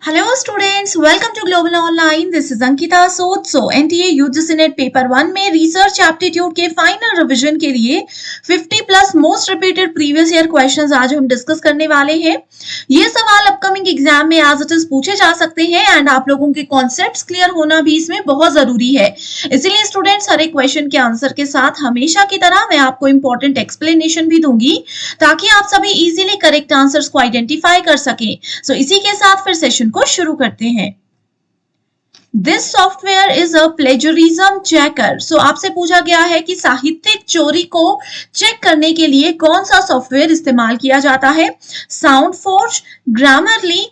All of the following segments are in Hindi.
Hello students, welcome to Global Online. This is Ankita Sood. So NTA UGC net paper 1 में रिसर्च एप्टीट्यूड के फाइनल रिवीजन के लिए 50 plus most repeated previous year questions आज हम डिस्कस करने वाले हैं। ये सवाल अपकमिंग एग्जाम में एज इट इज पूछे जा सकते हैं एंड आप लोगों के कॉन्सेप्ट्स क्लियर होना भी इसमें बहुत जरूरी है। इसीलिए स्टूडेंट्स हर एक क्वेश्चन के आंसर के साथ हमेशा की तरह मैं आपको इंपॉर्टेंट एक्सप्लेनेशन भी दूंगी ताकि आप सभी इजीली करेक्ट आंसर्स को आइडेंटिफाई कर सकें। सो इसी के साथ फिर सेशन को शुरू करते हैं। This software is a plagiarism checker. So आपसे पूछा गया है कि साहित्यिक चोरी को चेक करने के लिए कौन सा सॉफ्टवेयर इस्तेमाल किया जाता है, साउंड फोर्ज, ग्रामरली,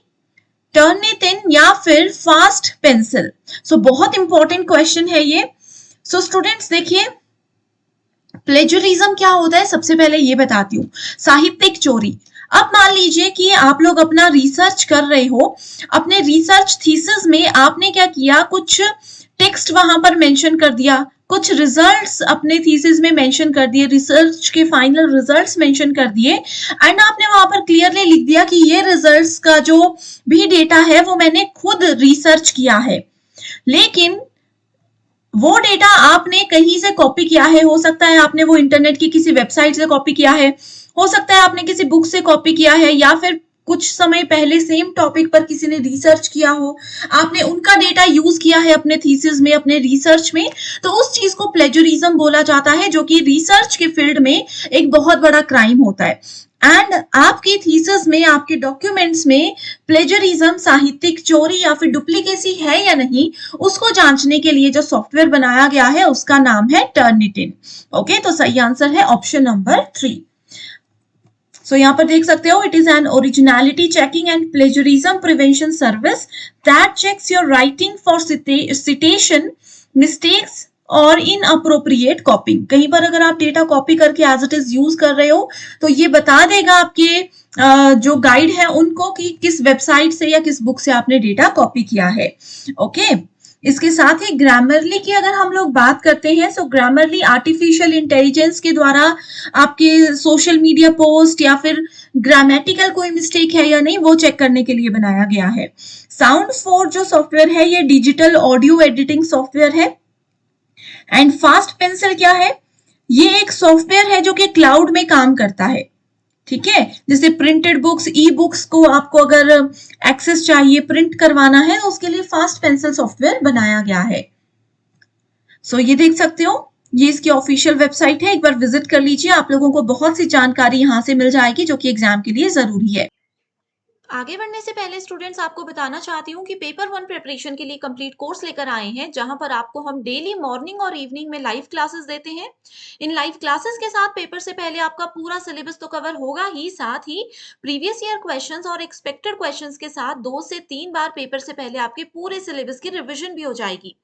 टर्निटिन या फिर फास्ट पेंसिल। सो बहुत इंपॉर्टेंट क्वेश्चन है ये। सो स्टूडेंट्स देखिए, प्लेजरिज्म क्या होता है सबसे पहले ये बताती हूँ। साहित्यिक चोरी, अब मान लीजिए कि आप लोग अपना रिसर्च कर रहे हो, अपने रिसर्च थीसिस में आपने क्या किया, कुछ टेक्स्ट वहां पर मेंशन कर दिया, कुछ रिजल्ट्स अपने थीसिस में मेंशन कर दिए, रिसर्च के फाइनल रिजल्ट्स मेंशन कर दिए एंड आपने वहां पर क्लियरली लिख दिया कि ये रिजल्ट्स का जो भी डेटा है वो मैंने खुद रिसर्च किया है, लेकिन वो डेटा आपने कहीं से कॉपी किया है। हो सकता है आपने वो इंटरनेट की किसी वेबसाइट से कॉपी किया है, हो सकता है आपने किसी बुक से कॉपी किया है, या फिर कुछ समय पहले सेम टॉपिक पर किसी ने रिसर्च किया हो, आपने उनका डेटा यूज किया है अपने थीसिस में, अपने रिसर्च में, तो उस चीज को प्लेजरिज्म बोला जाता है, जो कि रिसर्च के फील्ड में एक बहुत बड़ा क्राइम होता है। एंड आपकी थीसिस में, आपके डॉक्यूमेंट्स में प्लेजरिज्म, साहित्यिक चोरी या फिर डुप्लीकेसी है या नहीं, उसको जांचने के लिए जो सॉफ्टवेयर बनाया गया है उसका नाम है टर्निटिन। ओके, तो सही आंसर है ऑप्शन नंबर 3। सो यहाँ पर देख सकते हो, it is an originality checking and plagiarism prevention service that checks your writing for citation, mistakes और इनअप्रोप्रिएट कॉपिंग। कहीं पर अगर आप डेटा कॉपी करके एज इट इज यूज कर रहे हो तो ये बता देगा आपके जो गाइड है उनको कि किस वेबसाइट से या किस बुक से आपने डेटा कॉपी किया है। ओके, इसके साथ ही ग्रामरली की अगर हम लोग बात करते हैं, सो ग्रामरली आर्टिफिशियल इंटेलिजेंस के द्वारा आपके सोशल मीडिया पोस्ट या फिर ग्रामेटिकल कोई मिस्टेक है या नहीं वो चेक करने के लिए बनाया गया है। साउंड फोर्ज जो सॉफ्टवेयर है ये डिजिटल ऑडियो एडिटिंग सॉफ्टवेयर है। एंड फास्ट पेंसिल क्या है, ये एक सॉफ्टवेयर है जो कि क्लाउड में काम करता है। ठीक है, जैसे प्रिंटेड बुक्स, ई बुक्स को आपको अगर एक्सेस चाहिए, प्रिंट करवाना है, तो उसके लिए फास्ट पेंसिल सॉफ्टवेयर बनाया गया है। सो ये देख सकते हो, ये इसकी ऑफिशियल वेबसाइट है, एक बार विजिट कर लीजिए, आप लोगों को बहुत सी जानकारी यहां से मिल जाएगी जो कि एग्जाम के लिए जरूरी है। आगे बढ़ने से पहले स्टूडेंट्स आपको बताना चाहती हूँ कि पेपर 1 प्रिपरेशन के लिए कंप्लीट कोर्स लेकर आए हैं, जहां पर आपको हम डेली मॉर्निंग और इवनिंग में लाइव क्लासेस देते हैं। इन लाइव क्लासेस के साथ पेपर से पहले आपका पूरा सिलेबस तो कवर होगा ही, साथ ही प्रीवियस ईयर क्वेश्चंस और एक्सपेक्टेड क्वेश्चंस के साथ 2 से 3 बार पेपर से पहले आपके पूरे सिलेबस की रिविजन भी हो जाएगी।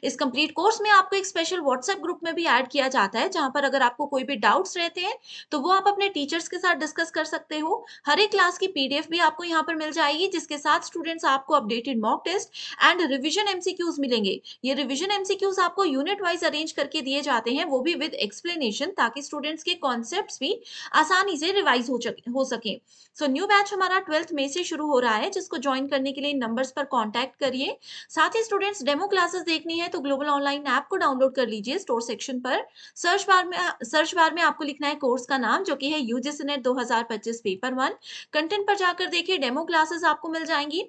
इस कंप्लीट कोर्स में आपको एक स्पेशल व्हाट्सएप ग्रुप में भी ऐड किया जाता है, जहां पर अगर आपको कोई भी डाउट्स रहते हैं तो वो आप अपने टीचर्स के साथ डिस्कस कर सकते हो। हर एक क्लास की पीडीएफ भी आपको यहाँ पर मिल जाएगी, जिसके साथ स्टूडेंट्स आपको updated mock test and revision MCQs मिलेंगे। ये रिवीजन एमसीक्यूज आपको यूनिट वाइज अरेंज करके दिए जाते हैं, वो भी विद एक्सप्लेनेशन, ताकि स्टूडेंट्स के कॉन्सेप्ट्स भी आसानी से रिवाइज हो सके। सो न्यू बैच हमारा 12 मई से शुरू हो रहा है, जिसको ज्वाइन करने के लिए नंबर्स पर कॉन्टैक्ट करिए। साथ ही स्टूडेंट्स डेमो क्लासेस देखनी है तो ग्लोबल ऑनलाइन ऐप को डाउनलोड कर लीजिए। स्टोर सेक्शन पर सर्च बार में आपको लिखना है कोर्स का नाम, जो कि है यूजीसी नेट 2025 पेपर 1। कंटेंट पर जाकर देखिए, डेमो क्लासेस आपको मिल जाएंगी।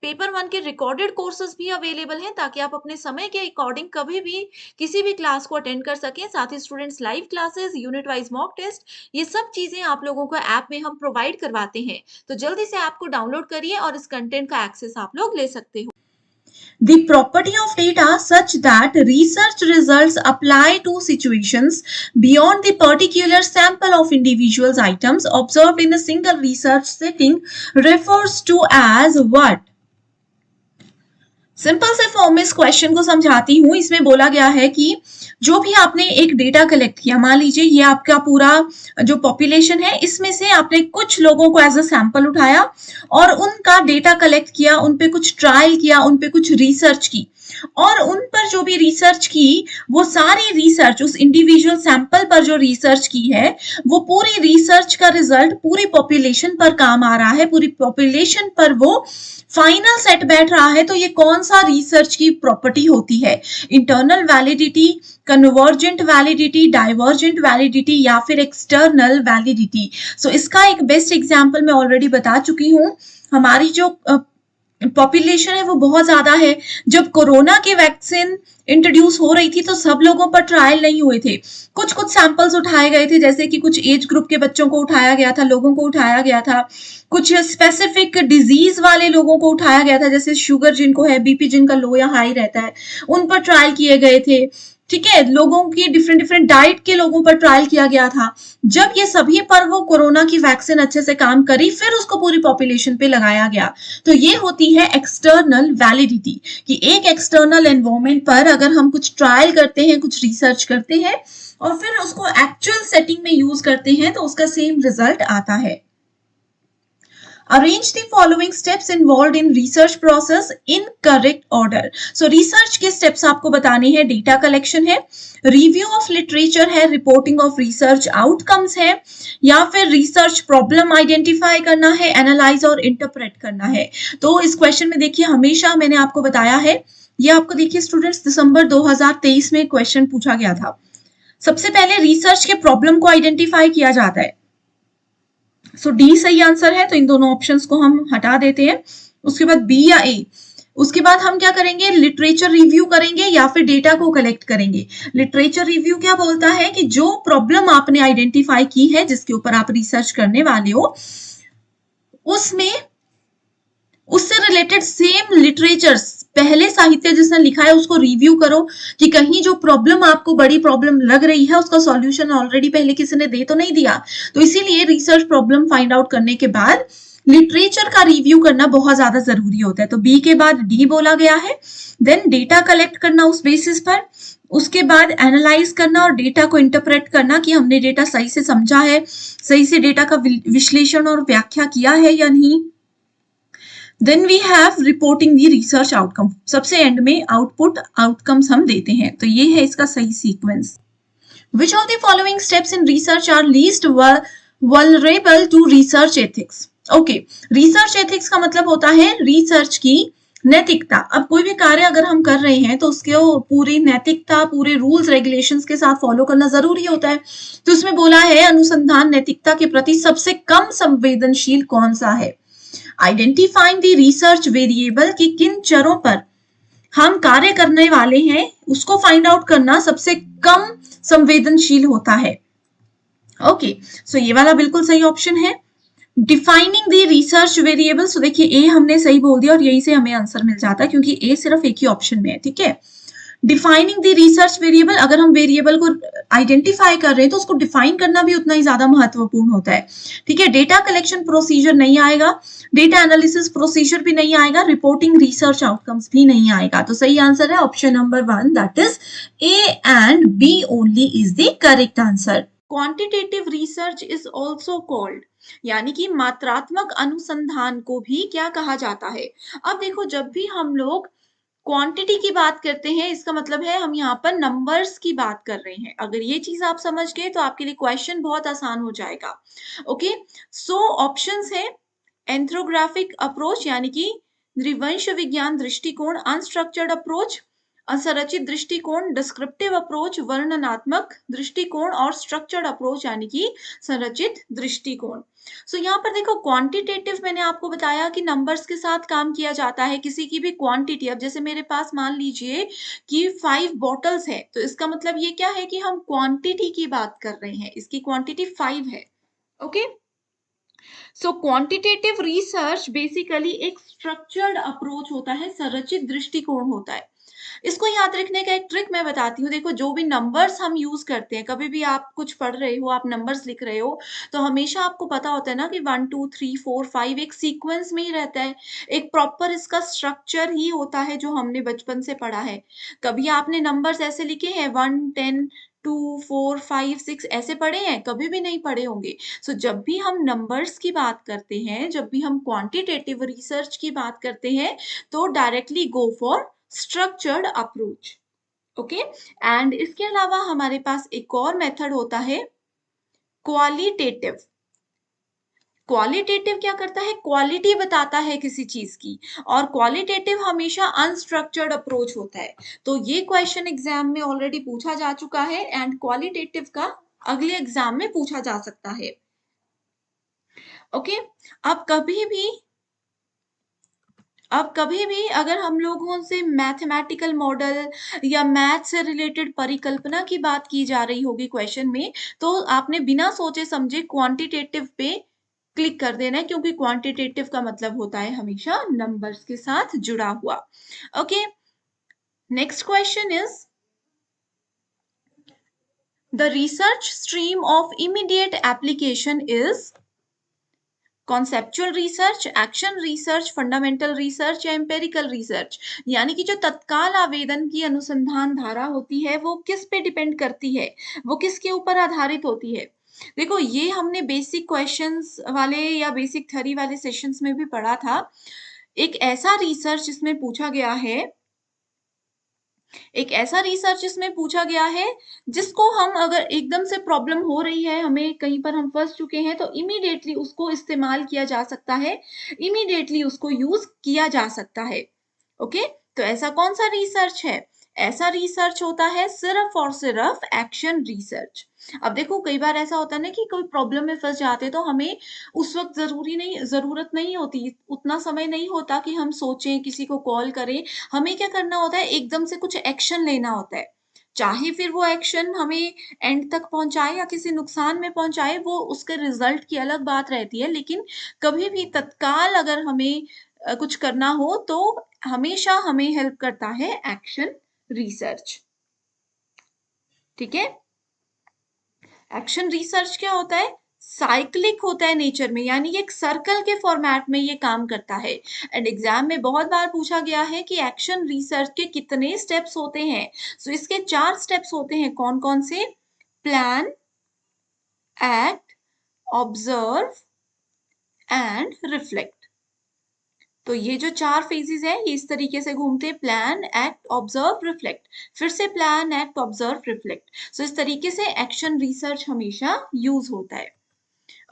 पेपर 1 के रिकॉर्डेड कोर्सेज भी अवेलेबल हैं, ताकि आप अपने समय के अकॉर्डिंग कभी भी किसी भी क्लास को अटेंड कर सकें। साथ ही students live classes, unit wise mock test, ये सब चीजें आप लोगों को ऐप में हम प्रोवाइड करवाते हैं। तो जल्दी से ऐप को डाउनलोड करिए और इस कंटेंट का एक्सेस आप लोग ले सकते हो। The property of data such that research results apply to situations beyond the particular sample of individuals items observed in a single research setting refers to as what? Simple से फॉर्म में इस क्वेश्चन को समझाती हूं। इसमें बोला गया है कि जो भी आपने एक डेटा कलेक्ट किया, मान लीजिए ये आपका पूरा जो पॉपुलेशन है, इसमें से आपने कुछ लोगों को एज अ सैंपल उठाया और उनका डेटा कलेक्ट किया, उन पे कुछ ट्रायल किया, उन पे कुछ रिसर्च की, और उन पर जो भी रिसर्च की, वो सारी रिसर्च उस इंडिविजुअल सैंपल पर जो रिसर्च की है, वो पूरी रिसर्च का रिजल्ट पूरी पॉपुलेशन पर काम आ रहा है, पूरी पॉपुलेशन पर वो फाइनल सेट बैठ रहा है, तो ये कौन सा रिसर्च की प्रॉपर्टी होती है? Internal validity, convergent validity, divergent validity, या फिर एक्सटर्नल वैलिडिटी? सो इसका एक बेस्ट एग्जांपल मैं ऑलरेडी बता चुकी हूँ। हमारी जो पॉपुलेशन है वो बहुत ज्यादा है। जब कोरोना की वैक्सीन इंट्रोड्यूस हो रही थी तो सब लोगों पर ट्रायल नहीं हुए थे, कुछ कुछ सैंपल्स उठाए गए थे, जैसे कि कुछ एज ग्रुप के बच्चों को उठाया गया था, लोगों को उठाया गया था, कुछ स्पेसिफिक डिजीज वाले लोगों को उठाया गया था, जैसे शुगर जिनको है, बीपी जिनका लो या हाई रहता है, उन पर ट्रायल किए गए थे। ठीक है, लोगों की डिफरेंट डिफरेंट डाइट के लोगों पर ट्रायल किया गया था। जब ये सभी पर वो कोरोना की वैक्सीन अच्छे से काम करी, फिर उसको पूरी पॉपुलेशन पे लगाया गया। तो ये होती है एक्सटर्नल वैलिडिटी, कि एक एक्सटर्नल एनवायरमेंट पर अगर हम कुछ ट्रायल करते हैं, कुछ रिसर्च करते हैं और फिर उसको एक्चुअल सेटिंग में यूज करते हैं, तो उसका सेम रिजल्ट आता है। Arrange the following steps involved in research process in correct order. So research के steps आपको बताने हैं। data collection है, review of literature है, reporting of research outcomes है, या फिर research problem identify करना है, analyze और interpret करना है। तो इस क्वेश्चन में देखिए, हमेशा मैंने आपको बताया है, ये आपको देखिए स्टूडेंट्स दिसंबर 2023 में क्वेश्चन पूछा गया था। सबसे पहले रिसर्च के प्रॉब्लम को आइडेंटिफाई किया जाता है। सो डी सही आंसर है, तो इन दोनों ऑप्शंस को हम हटा देते हैं। उसके बाद बी या ए, उसके बाद हम क्या करेंगे, लिटरेचर रिव्यू करेंगे या फिर डेटा को कलेक्ट करेंगे। लिटरेचर रिव्यू क्या बोलता है कि जो प्रॉब्लम आपने आइडेंटिफाई की है, जिसके ऊपर आप रिसर्च करने वाले हो, उसमें उससे रिलेटेड सेम लिटरेचर, पहले साहित्य जिसने लिखा है उसको रिव्यू करो कि कहीं जो प्रॉब्लम आपको बड़ी प्रॉब्लम लग रही है उसका सॉल्यूशन ऑलरेडी पहले किसी ने दे तो नहीं दिया। तो इसीलिए रिसर्च प्रॉब्लम फाइंड आउट करने के बाद लिटरेचर का रिव्यू करना बहुत ज्यादा जरूरी होता है। तो बी के बाद डी बोला गया है। देन डेटा कलेक्ट करना उस बेसिस पर, उसके बाद एनालाइज करना और डेटा को इंटरप्रेट करना कि हमने डेटा सही से समझा है, सही से डेटा का विश्लेषण और व्याख्या किया है या नहीं। Then we have reporting the research outcome. सबसे एंड में आउटपुट आउटकम्स हम देते हैं। तो ये है इसका सही sequence. Which of the following steps in research are least vulnerable to research ethics? Okay, research ethics का मतलब होता है रिसर्च की नैतिकता। अब कोई भी कार्य अगर हम कर रहे हैं तो उसके पूरी नैतिकता, पूरे रूल्स रेगुलेशंस के साथ फॉलो करना जरूरी होता है। तो इसमें बोला है अनुसंधान नैतिकता के प्रति सबसे कम संवेदनशील कौन सा है। आइडेंटिफाइंग द रिसर्च वेरिएबल की किन चरों पर हम कार्य करने वाले हैं उसको फाइंड आउट करना सबसे कम संवेदनशील होता है। ओके, सो ये वाला बिल्कुल सही ऑप्शन है। डिफाइनिंग द रिसर्च वेरिएबल, सो देखिए ए हमने सही बोल दिया और यही से हमें आंसर मिल जाता है, क्योंकि ए सिर्फ एक ही ऑप्शन में है। ठीक है, डिफाइनिंग द रिसर्च वेरिएबल, अगर हम वेरिएबल को आइडेंटिफाई कर रहे हैं तो उसको डिफाइन करना भी उतना ही ज्यादा महत्वपूर्ण होता है। ठीक है, डेटा कलेक्शन प्रोसीजर नहीं आएगा, डेटा एनालिसिस प्रोसीजर भी नहीं आएगा, रिपोर्टिंग रिसर्च आउटकम्स भी नहीं आएगा। तो सही आंसर है option number 1, that is A and B only is the correct answer. Quantitative research is also called, यानी कि मात्रात्मक अनुसंधान को भी क्या कहा जाता है। अब देखो, जब भी हम लोग क्वांटिटी की बात करते हैं, इसका मतलब है हम यहाँ पर नंबर्स की बात कर रहे हैं। अगर ये चीज आप समझ गए तो आपके लिए क्वेश्चन बहुत आसान हो जाएगा। ओके, सो ऑप्शंस है एंथ्रोग्राफिक अप्रोच यानी कि नृवंश विज्ञान दृष्टिकोण, अनस्ट्रक्चर्ड अप्रोच असंरचित दृष्टिकोण, डिस्क्रिप्टिव अप्रोच वर्णनात्मक दृष्टिकोण, और स्ट्रक्चर्ड अप्रोच यानी कि संरचित दृष्टिकोण। सो यहाँ पर देखो, क्वांटिटेटिव मैंने आपको बताया कि नंबर्स के साथ काम किया जाता है। किसी की भी क्वांटिटी, अब जैसे मेरे पास मान लीजिए कि 5 बॉटल्स है, तो इसका मतलब ये क्या है कि हम क्वांटिटी की बात कर रहे हैं, इसकी क्वांटिटी 5 है। ओके, सो क्वांटिटेटिव रिसर्च बेसिकली एक स्ट्रक्चर्ड अप्रोच होता है, संरचित दृष्टिकोण होता है। इसको याद रखने का एक ट्रिक मैं बताती हूँ। देखो, जो भी नंबर्स हम यूज़ करते हैं, कभी भी आप कुछ पढ़ रहे हो, आप नंबर्स लिख रहे हो, तो हमेशा आपको पता होता है ना कि 1, 2, 3, 4, 5 एक सीक्वेंस में ही रहता है। एक प्रॉपर इसका स्ट्रक्चर ही होता है जो हमने बचपन से पढ़ा है। कभी आपने नंबर्स ऐसे लिखे हैं 1, 10, 2, 4, 5, 6 ऐसे पढ़े हैं? कभी भी नहीं पढ़े होंगे। सो जब भी हम नंबर्स की बात करते हैं, जब भी हम क्वांटिटेटिव रिसर्च की बात करते हैं, तो directly go for structured approach. Okay, and इसके अलावा हमारे पास एक और मेथड होता है क्वालिटेटिव। क्वालिटेटिव क्या करता है? क्वालिटी बताता है किसी चीज की, और क्वालिटेटिव हमेशा अनस्ट्रक्चर्ड अप्रोच होता है। तो ये क्वेश्चन एग्जाम में ऑलरेडी पूछा जा चुका है, एंड क्वालिटेटिव का अगले एग्जाम में पूछा जा सकता है। ओके, अब कभी भी अगर हम लोगों से मैथमेटिकल मॉडल या मैथ से रिलेटेड परिकल्पना की बात की जा रही होगी क्वेश्चन में, तो आपने बिना सोचे समझे क्वांटिटेटिव पे क्लिक कर देना है, क्योंकि क्वांटिटेटिव का मतलब होता है हमेशा नंबर्स के साथ जुड़ा हुआ। Okay, next question is the research stream of immediate application is conceptual research, action research, fundamental research या एम्पेरिकल रिसर्च। यानी कि जो तत्काल आवेदन की अनुसंधान धारा होती है वो किस पे डिपेंड करती है, वो किसके ऊपर आधारित होती है। देखो, ये हमने बेसिक क्वेश्चंस वाले या बेसिक थ्योरी वाले सेशंस में भी पढ़ा था। एक ऐसा रिसर्च जिसमें पूछा गया है, एक ऐसा रिसर्च इसमें पूछा गया है जिसको हम अगर एकदम से प्रॉब्लम हो रही है, हमें कहीं पर हम फंस चुके हैं, तो इमीडिएटली उसको इस्तेमाल किया जा सकता है, इमीडिएटली उसको यूज किया जा सकता है। ओके, तो ऐसा कौन सा रिसर्च है? ऐसा रिसर्च होता है सिर्फ और सिर्फ एक्शन रिसर्च। अब देखो, कई बार ऐसा होता है ना कि कोई प्रॉब्लम में फंस जाते हैं, तो हमें उस वक्त जरूरत नहीं होती, उतना समय नहीं होता कि हम सोचें, किसी को कॉल करें। हमें क्या करना होता है? एकदम से कुछ एक्शन लेना होता है। चाहे फिर वो एक्शन हमें एंड तक पहुंचाए या किसी नुकसान में पहुंचाए, वो उसके रिजल्ट की अलग बात रहती है। लेकिन कभी भी तत्काल अगर हमें कुछ करना हो, तो हमेशा हमें हेल्प करता है एक्शन रिसर्च। ठीक है, एक्शन रिसर्च क्या होता है? साइक्लिक होता है नेचर में, यानी एक सर्कल के फॉर्मेट में ये काम करता है। एंड एग्जाम में बहुत बार पूछा गया है कि एक्शन रिसर्च के कितने स्टेप्स होते हैं। सो इसके 4 स्टेप्स होते हैं। कौन कौन से? Plan, act, observe and reflect. तो ये जो 4 फेजेस है, ये इस तरीके से घूमते हैं: प्लान, एक्ट, ऑब्जर्व, रिफ्लेक्ट। फिर से प्लान, एक्ट, ऑब्जर्व, रिफ्लेक्ट। सो इस तरीके से एक्शन रिसर्च हमेशा यूज होता है।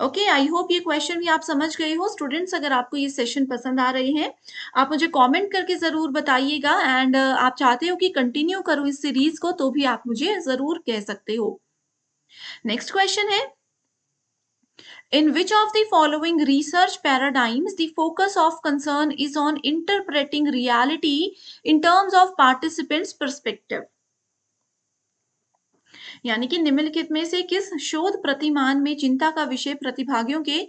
ओके, आई होप ये क्वेश्चन भी आप समझ गए हो। स्टूडेंट्स, अगर आपको ये सेशन पसंद आ रहे हैं, आप मुझे कमेंट करके ज़रूर बताइएगा, एंड आप चाहते हो कि कंटिन्यू करूँ इस सीरीज को, तो भी आप मुझे ज़रूर कह सकते हो। नेक्स्ट क्वेश्चन है, in which of the following research paradigms the focus of concern is on interpreting reality in terms of participants' perspective? यानी कि निम्नलिखित में से किस शोध प्रतिमान में चिंता का विषय प्रतिभागियों के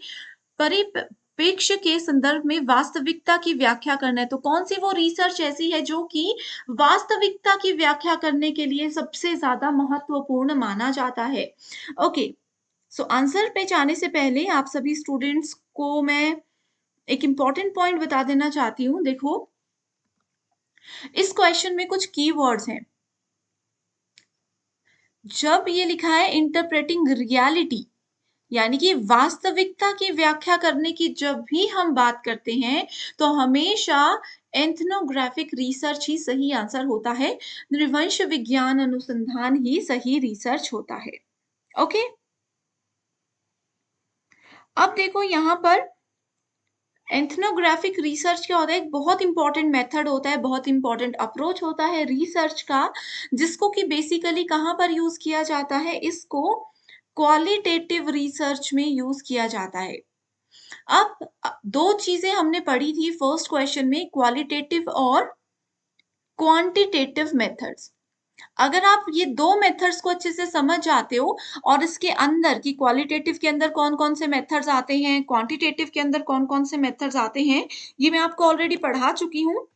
परिप्रेक्ष्य के संदर्भ में वास्तविकता की व्याख्या करना है? तो कौन सी वो रिसर्च ऐसी है जो कि वास्तविकता की व्याख्या करने के लिए सबसे ज्यादा महत्वपूर्ण माना जाता है? ओके, सो आंसर पे जाने से पहले आप सभी स्टूडेंट्स को मैं एक इम्पॉर्टेंट पॉइंट बता देना चाहती हूँ। देखो, इस क्वेश्चन में कुछ कीवर्ड्स हैं। जब ये लिखा है इंटरप्रेटिंग रियलिटी, यानी कि वास्तविकता की व्याख्या करने की जब भी हम बात करते हैं, तो हमेशा एथनोग्राफिक रिसर्च ही सही आंसर होता है। नृवंश विज्ञान अनुसंधान ही सही रिसर्च होता है। ओके, अब देखो यहाँ पर एथनोग्राफिक रिसर्च क्या होता है? एक बहुत इंपॉर्टेंट मेथड होता है, बहुत इंपॉर्टेंट अप्रोच होता है रिसर्च का, जिसको कि बेसिकली कहाँ पर यूज किया जाता है? इसको क्वालिटेटिव रिसर्च में यूज किया जाता है। अब दो चीजें हमने पढ़ी थी फर्स्ट क्वेश्चन में, क्वालिटेटिव और क्वांटिटेटिव मेथड्स। अगर आप ये दो मेथड्स को अच्छे से समझ जाते हो, और इसके अंदर कि क्वालिटेटिव के अंदर कौन कौन से मेथड्स आते हैं, क्वांटिटेटिव के अंदर कौन कौन से मेथड्स आते हैं, ये मैं आपको ऑलरेडी पढ़ा चुकी हूँ।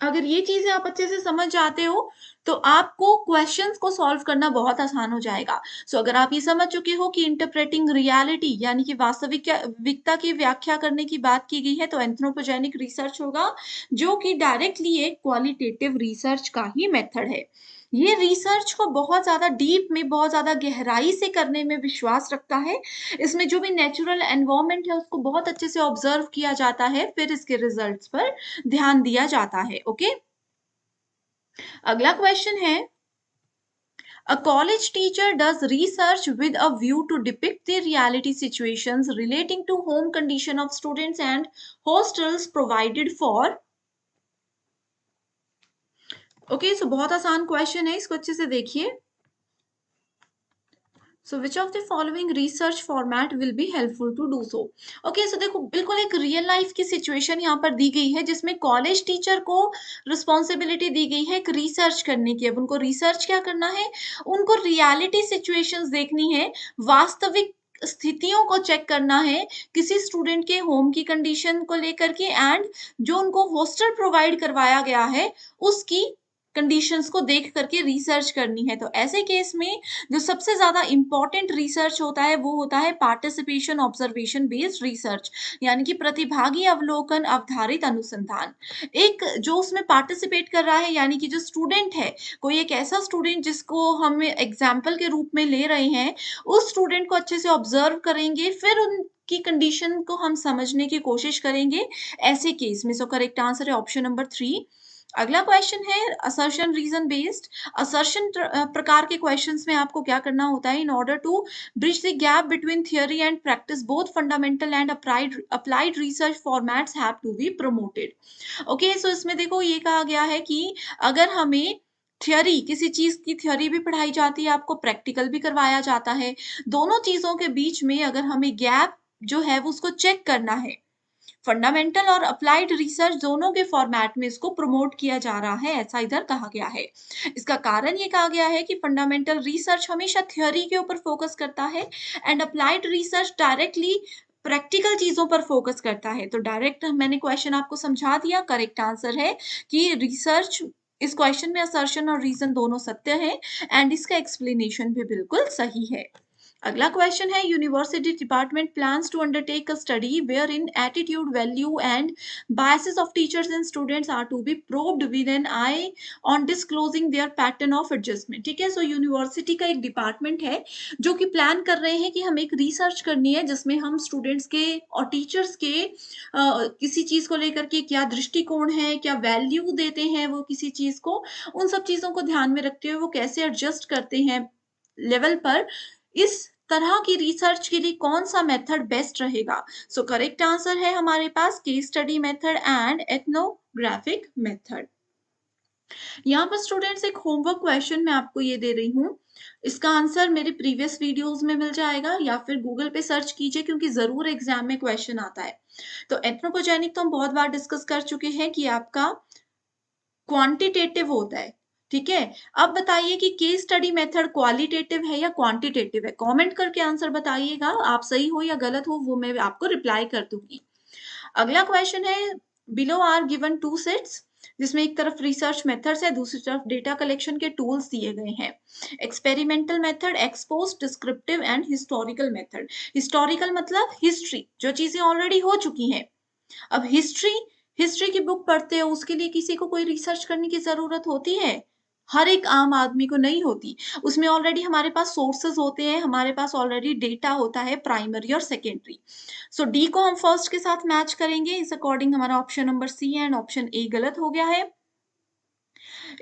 अगर ये चीज़ें आप अच्छे से समझ जाते हो, तो आपको क्वेश्चंस को सॉल्व करना बहुत आसान हो जाएगा। सो अगर आप ये समझ चुके हो कि इंटरप्रेटिंग रियलिटी यानी कि वास्तविकता की व्याख्या करने की बात की गई है, तो एंथ्रोपोजेनिक रिसर्च होगा, जो कि डायरेक्टली एक क्वालिटेटिव रिसर्च का ही मेथड है। ये रिसर्च को बहुत ज़्यादा डीप में, बहुत ज़्यादा गहराई से करने में विश्वास रखता है। इसमें जो भी नेचुरल एनवायरनमेंट है, उसको बहुत अच्छे से ऑब्जर्व किया जाता है, फिर इसके रिजल्ट्स पर ध्यान दिया जाता है। ओके, अगला क्वेश्चन है, a college teacher does research with a view to depict the reality situations relating to home condition of students and hostels provided for। Okay, so बहुत आसान क्वेश्चन है, इसको अच्छे से देखिए। So which of the following research format will be helpful to do so. Okay, so देखो, बिल्कुल एक रियल लाइफ की सिचुएशन यहाँ पर दी गई है, जिसमें कॉलेज टीचर को रिस्पॉन्सिबिलिटी दी गई है एक रिसर्च करने की। अब उनको रिसर्च क्या करना है, उनको रियलिटी सिचुएशंस देखनी है, वास्तविक स्थितियों को चेक करना है किसी स्टूडेंट के होम की कंडीशन को लेकर के, एंड जो उनको हॉस्टल प्रोवाइड करवाया गया है उसकी कंडीशंस को देख करके रिसर्च करनी है। तो ऐसे केस में जो सबसे ज़्यादा इम्पोर्टेंट रिसर्च होता है, वो होता है पार्टिसिपेशन ऑब्जर्वेशन बेस्ड रिसर्च, यानी कि प्रतिभागी अवलोकन आधारित अनुसंधान। एक जो उसमें पार्टिसिपेट कर रहा है, यानी कि जो स्टूडेंट है, कोई एक ऐसा स्टूडेंट जिसको हम एग्जाम्पल के रूप में ले रहे हैं, उस स्टूडेंट को अच्छे से ऑब्जर्व करेंगे, फिर उनकी कंडीशन को हम समझने की कोशिश करेंगे ऐसे केस में। सो करेक्ट आंसर है ऑप्शन नंबर 3। अगला क्वेश्चन है असर्शन रीजन बेस्ड। असर्शन प्रकार के क्वेश्चंस में आपको क्या करना होता है, in order to bridge the gap between theory and practice both fundamental and applied research formats have to be promoted. Okay, so इसमें देखो ये कहा गया है कि अगर हमें थ्योरी, किसी चीज की थ्योरी भी पढ़ाई जाती है, आपको प्रैक्टिकल भी करवाया जाता है, दोनों चीजों के बीच में अगर हमें गैप जो है वो उसको चेक करना है, फंडामेंटल और अप्लाइड रिसर्च दोनों के फॉर्मेट में इसको प्रमोट किया जा रहा है, ऐसा इधर कहा गया है। इसका कारण ये कहा गया है कि फंडामेंटल रिसर्च हमेशा थ्योरी के ऊपर फोकस करता है, and applied research directly practical चीजों पर फोकस करता है। तो डायरेक्ट मैंने क्वेश्चन आपको समझा दिया, करेक्ट आंसर है कि रिसर्च, इस क्वेश्चन में असर्शन और रीजन दोनों सत्य है, एंड इसका एक्सप्लेनेशन भी बिल्कुल सही है। अगला क्वेश्चन है, university department plans to undertake a study wherein attitude, value and biases of teachers and students are to be proved with an eye on disclosing their pattern of adjustment. ठीक है, सो यूनिवर्सिटी का एक डिपार्टमेंट है जो कि प्लान कर रहे हैं कि हमें एक रिसर्च करनी है, जिसमें हम स्टूडेंट्स के और टीचर्स के किसी चीज को लेकर के क्या दृष्टिकोण है, क्या वैल्यू देते हैं वो किसी चीज को, उन सब चीजों को ध्यान में रखते हुए वो कैसे एडजस्ट करते हैं लेवल पर, इस तरह की रिसर्च के लिए कौन सा मेथड बेस्ट रहेगा। सो करेक्ट आंसर है हमारे पास case study method and ethnographic method. यहाँ पर स्टूडेंट्स एक होमवर्क क्वेश्चन मैं आपको ये दे रही हूँ, इसका आंसर मेरे प्रीवियस वीडियोस में मिल जाएगा या फिर गूगल पे सर्च कीजिए, क्योंकि जरूर एग्जाम में क्वेश्चन आता है। तो एथ्रोपोजेनिक तो हम बहुत बार डिस्कस कर चुके हैं कि आपका क्वांटिटेटिव होता है। ठीक है, अब बताइए कि केस स्टडी मेथड क्वालिटेटिव है या क्वांटिटेटिव है। कमेंट करके आंसर बताइएगा, आप सही हो या गलत हो वो मैं आपको रिप्लाई कर दूंगी। अगला क्वेश्चन है, below are given two sets, जिसमें एक तरफ रिसर्च मेथड्स है, दूसरी तरफ डेटा कलेक्शन के टूल्स दिए गए हैं। Experimental method, exposed, descriptive and historical method. Historical मतलब हिस्ट्री, जो चीजें ऑलरेडी हो चुकी हैं। अब हिस्ट्री, हिस्ट्री की बुक पढ़ते हो, उसके लिए किसी को कोई रिसर्च करने की जरूरत होती है? हर एक आम आदमी को नहीं होती। उसमें ऑलरेडी हमारे पास सोर्सेज होते हैं, हमारे पास ऑलरेडी डेटा होता है, प्राइमरी और सेकेंडरी। सो डी को हम फर्स्ट के साथ मैच करेंगे, इस अकॉर्डिंग हमारा option number C and option A गलत हो गया है।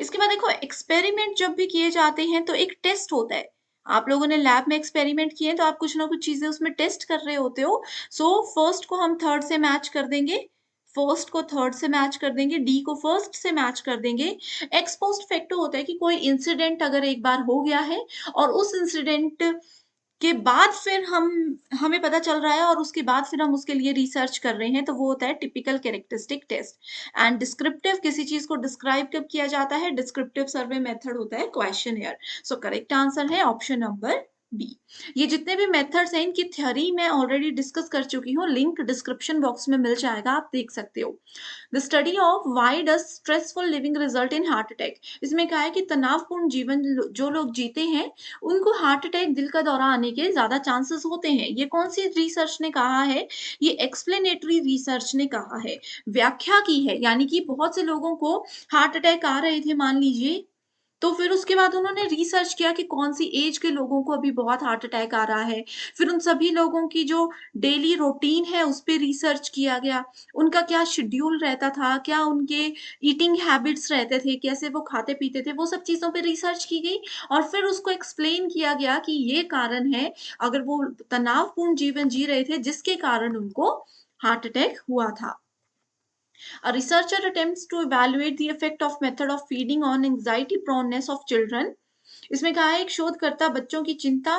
इसके बाद देखो, एक्सपेरिमेंट जब भी किए जाते हैं तो एक टेस्ट होता है। आप लोगों ने लैब में एक्सपेरिमेंट किए तो आप कुछ ना कुछ चीजें उसमें टेस्ट कर रहे होते हो। सो फर्स्ट को हम थर्ड से मैच कर देंगे, फर्स्ट को थर्ड से मैच कर देंगे, डी को फर्स्ट से मैच कर देंगे। एक्सपोस्ट फैक्टर होता है कि कोई इंसिडेंट अगर एक बार हो गया है और उस इंसिडेंट के बाद फिर हमें पता चल रहा है और उसके बाद फिर हम उसके लिए रिसर्च कर रहे हैं, तो वो होता है typical characteristic test. And descriptive, किसी चीज को डिस्क्राइब कब किया जाता है, डिस्क्रिप्टिव सर्वे मेथड होता है क्वेश्चनियर। सो करेक्ट आंसर है ऑप्शन नंबर बी। ये जितने भी मेथड्स हैं इनकी थ्योरी मैं ऑलरेडी डिस्कस कर चुकी हूँ, लिंक डिस्क्रिप्शन बॉक्स में मिल जाएगा, आप देख सकते हो। The study of why does stressful living result in heart attack. इसमें कहा है कि तनावपूर्ण जीवन जो लोग जीते हैं उनको हार्ट अटैक, दिल का दौरा आने के ज्यादा चांसेस होते हैं। ये कौन सी रिसर्च ने कहा है? ये एक्सप्लेनेटरी रिसर्च ने कहा है, व्याख्या की है। यानी कि बहुत से लोगों को हार्ट अटैक आ रहे थे मान लीजिए, तो फिर उसके बाद उन्होंने रिसर्च किया कि कौन-सी एज के लोगों को अभी बहुत हार्ट अटैक आ रहा है। फिर उन सभी लोगों की जो डेली रूटीन है उस पे रिसर्च किया गया। उनका क्या शेड्यूल रहता था, क्या उनके ईटिंग हैबिट्स रहते थे, कैसे वो खाते-पीते थे, वो सब चीज़ों पे रिसर्च की गई और फिर उसको एक्सप्लेन किया गया कि ये कारण है, अगर वो तनावपूर्ण जीवन जी रहे थे जिसके कारण उनको हार्ट अटैक हुआ था। A researcher attempts to evaluate the effect of method of feeding on anxiety proneness of children. इसमें कहा है एक शोधकर्ता बच्चों की चिंता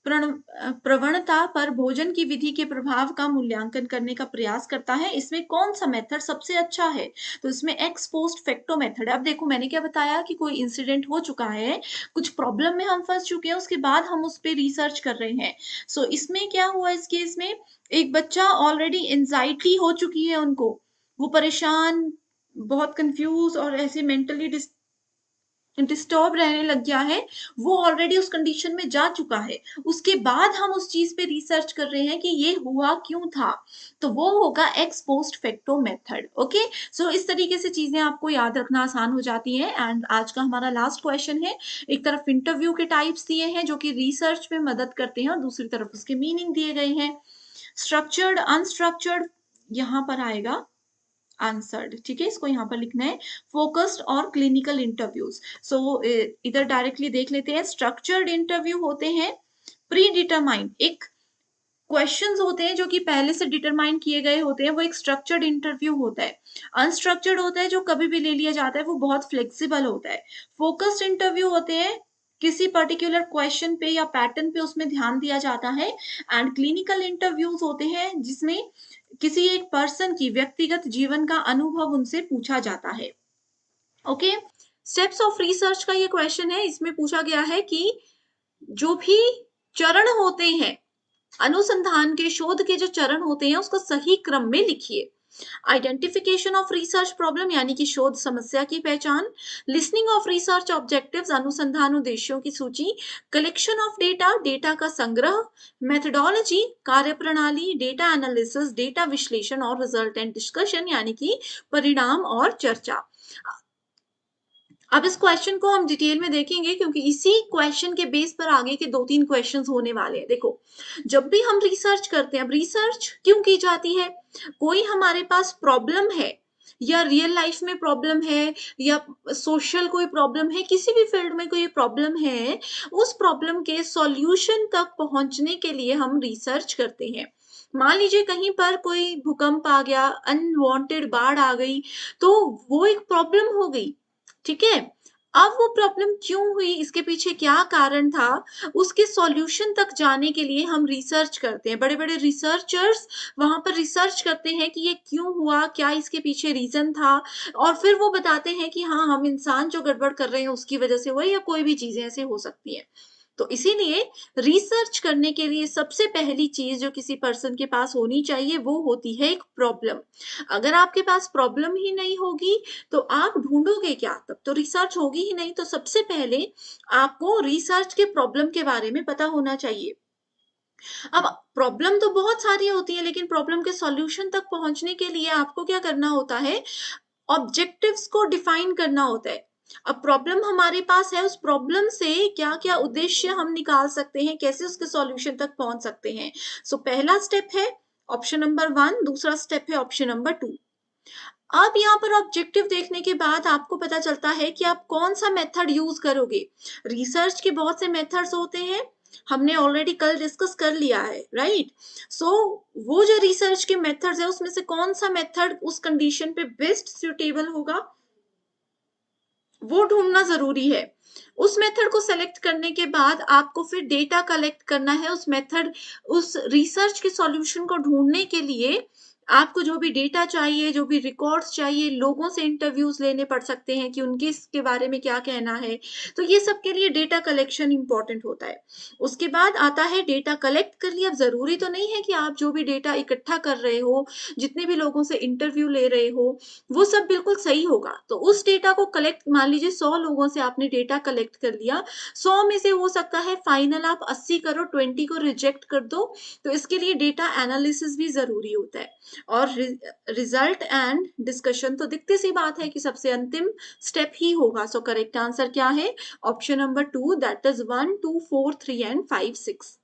प्रवणता पर भोजन की विधि के प्रभाव का मूल्यांकन करने का प्रयास करता है। इसमें कौन सा मेथड सबसे अच्छा है? तो इसमें एक्स पोस्ट फैक्टो मेथड है। अब देखो मैंने क्या बताया कि कोई इंसिडेंट हो चुका है, कुछ प्रॉब्लम में हम फंस चुके हैं, उसके बाद हम उस पर रिसर्च कर रहे हैं। सो इसमें क्या हुआ, इस केस में एक बच्चा ऑलरेडी एंजाइटी हो चुकी है उनको, वो परेशान, बहुत कंफ्यूज और ऐसे मेंटली डिस्टर्ब रहने लग गया है, वो ऑलरेडी उस कंडीशन में जा चुका है। उसके बाद हम उस चीज पे रिसर्च कर रहे हैं कि ये हुआ क्यों था, तो वो होगा ex post facto method. Okay, so इस तरीके से चीजें आपको याद रखना आसान हो जाती हैं। एंड आज का हमारा लास्ट क्वेश्चन है, एक तरफ इंटरव्यू के टाइप्स दिए हैं जो कि रिसर्च में मदद करते हैं और दूसरी तरफ उसके मीनिंग दिए गए हैं। स्ट्रक्चर्ड, अनस्ट्रक्चर्ड यहाँ पर आएगा आंसर्ड, ठीक है, इसको यहाँ पर लिखना है। फोकस्ड और क्लिनिकल इंटरव्यूज। सो इधर डायरेक्टली देख लेते हैं। स्ट्रक्चर्ड इंटरव्यू होते हैं प्री डिटरमाइंड, एक क्वेश्चंस होते हैं जो कि पहले से डिटरमाइन किए गए होते हैं, वो एक स्ट्रक्चर्ड इंटरव्यू होता है। अनस्ट्रक्चर्ड होता है जो कभी भी ले लिया जाता है, वो बहुत फ्लेक्सिबल होता है। फोकस्ड इंटरव्यू होते हैं किसी पर्टिकुलर क्वेश्चन पे या पैटर्न पे उसमें ध्यान दिया जाता है। एंड क्लिनिकल इंटरव्यूज होते हैं जिसमें किसी एक पर्सन की व्यक्तिगत जीवन का अनुभव उनसे पूछा जाता है। ओके, स्टेप्स ऑफ रिसर्च का ये क्वेश्चन है। इसमें पूछा गया है कि जो भी चरण होते हैं अनुसंधान के, शोध के जो चरण होते हैं उसको सही क्रम में लिखिए। आइडेंटिफिकेशन ऑफ रिसर्च प्रॉब्लम यानी कि शोध समस्या की पहचान, लिसनिंग ऑफ रिसर्च ऑब्जेक्टिव्स अनुसंधान उद्देश्यों की सूची, कलेक्शन ऑफ डेटा, डेटा का संग्रह, मेथडोलॉजी कार्यप्रणाली, डेटा एनालिसिस, डेटा विश्लेषण और रिजल्ट एंड डिस्कशन यानी कि परिणाम और चर्चा। अब इस क्वेश्चन को हम डिटेल में देखेंगे क्योंकि इसी क्वेश्चन के बेस पर आगे के 2-3 क्वेश्चंस होने वाले हैं। देखो, जब भी हम रिसर्च करते हैं, अब रिसर्च क्यों की जाती है? कोई हमारे पास प्रॉब्लम है या रियल लाइफ में प्रॉब्लम है या सोशल कोई प्रॉब्लम है, किसी भी फील्ड में कोई प्रॉब्लम है, उस प्रॉब्लम के सॉल्यूशन तक पहुंचने के लिए हम रिसर्च करते हैं। मान लीजिए कहीं पर कोई भूकंप आ गया, अनवांटेड बाढ़ आ गई, तो वो एक प्रॉब्लम हो गई, ठीक है। अब वो प्रॉब्लम क्यों हुई, इसके पीछे क्या कारण था, उसके सॉल्यूशन तक जाने के लिए हम रिसर्च करते हैं। बड़े बड़े रिसर्चर्स वहां पर रिसर्च करते हैं कि ये क्यों हुआ, क्या इसके पीछे रीजन था, और फिर वो बताते हैं कि हाँ, हम इंसान जो गड़बड़ कर रहे हैं उसकी वजह से हुआ या कोई भी चीजें ऐसे हो सकती है। तो इसीलिए रिसर्च करने के लिए सबसे पहली चीज जो किसी पर्सन के पास होनी चाहिए वो होती है एक प्रॉब्लम। अगर आपके पास प्रॉब्लम ही नहीं होगी तो आप ढूंढोगे क्या, तब तो रिसर्च होगी ही नहीं। तो सबसे पहले आपको रिसर्च के प्रॉब्लम के बारे में पता होना चाहिए। अब प्रॉब्लम तो बहुत सारी होती है लेकिन प्रॉब्लम के सॉल्यूशन तक पहुंचने के लिए आपको क्या करना होता है, ऑब्जेक्टिव्स को डिफाइन करना होता है। अब प्रॉब्लम हमारे पास है, उस प्रॉब्लम से क्या क्या उद्देश्य हम निकाल सकते हैं, कैसे उसके सॉल्यूशन तक पहुंच सकते हैं। सो पहला स्टेप है ऑप्शन नंबर 1, दूसरा स्टेप है ऑप्शन नंबर 2। अब यहाँ पर ऑब्जेक्टिव देखने के बाद आपको पता चलता है कि आप कौन सा मेथड यूज करोगे। रिसर्च के बहुत से मेथड्स होते हैं, हमने ऑलरेडी कल डिस्कस कर लिया है, राइट। सो वो जो रिसर्च के मेथड्स है उसमें से कौन सा मेथड उस कंडीशन पे बेस्ट सुटेबल होगा वो ढूंढना जरूरी है। उस मेथड को सेलेक्ट करने के बाद आपको फिर डेटा कलेक्ट करना है, उस मेथड, उस रिसर्च के सॉल्यूशन को ढूंढने के लिए आपको जो भी डेटा चाहिए, जो भी रिकॉर्ड्स चाहिए, लोगों से इंटरव्यूज़ लेने पड़ सकते हैं कि उनके इसके बारे में क्या कहना है। तो ये सब के लिए डेटा कलेक्शन इम्पोर्टेंट होता है। उसके बाद आता है डेटा कलेक्ट कर लिया। अब ज़रूरी तो नहीं है कि आप जो भी डेटा इकट्ठा कर रहे हो, जितने भी लोगों से इंटरव्यू ले रहे हो, वो सब बिल्कुल सही होगा। तो उस डेटा को कलेक्ट, मान लीजिए 100 लोगों से आपने डेटा कलेक्ट कर लिया, 100 में से हो सकता है फाइनल आप 80 करो, 20 को रिजेक्ट कर दो। तो इसके लिए डेटा एनालिसिस भी ज़रूरी होता है। और रिजल्ट एंड डिस्कशन तो दिखती सी बात है कि सबसे अंतिम स्टेप ही होगा। सो करेक्ट आंसर क्या है? Option number 2, that is 1, 2, 4, 3 and 5, 6।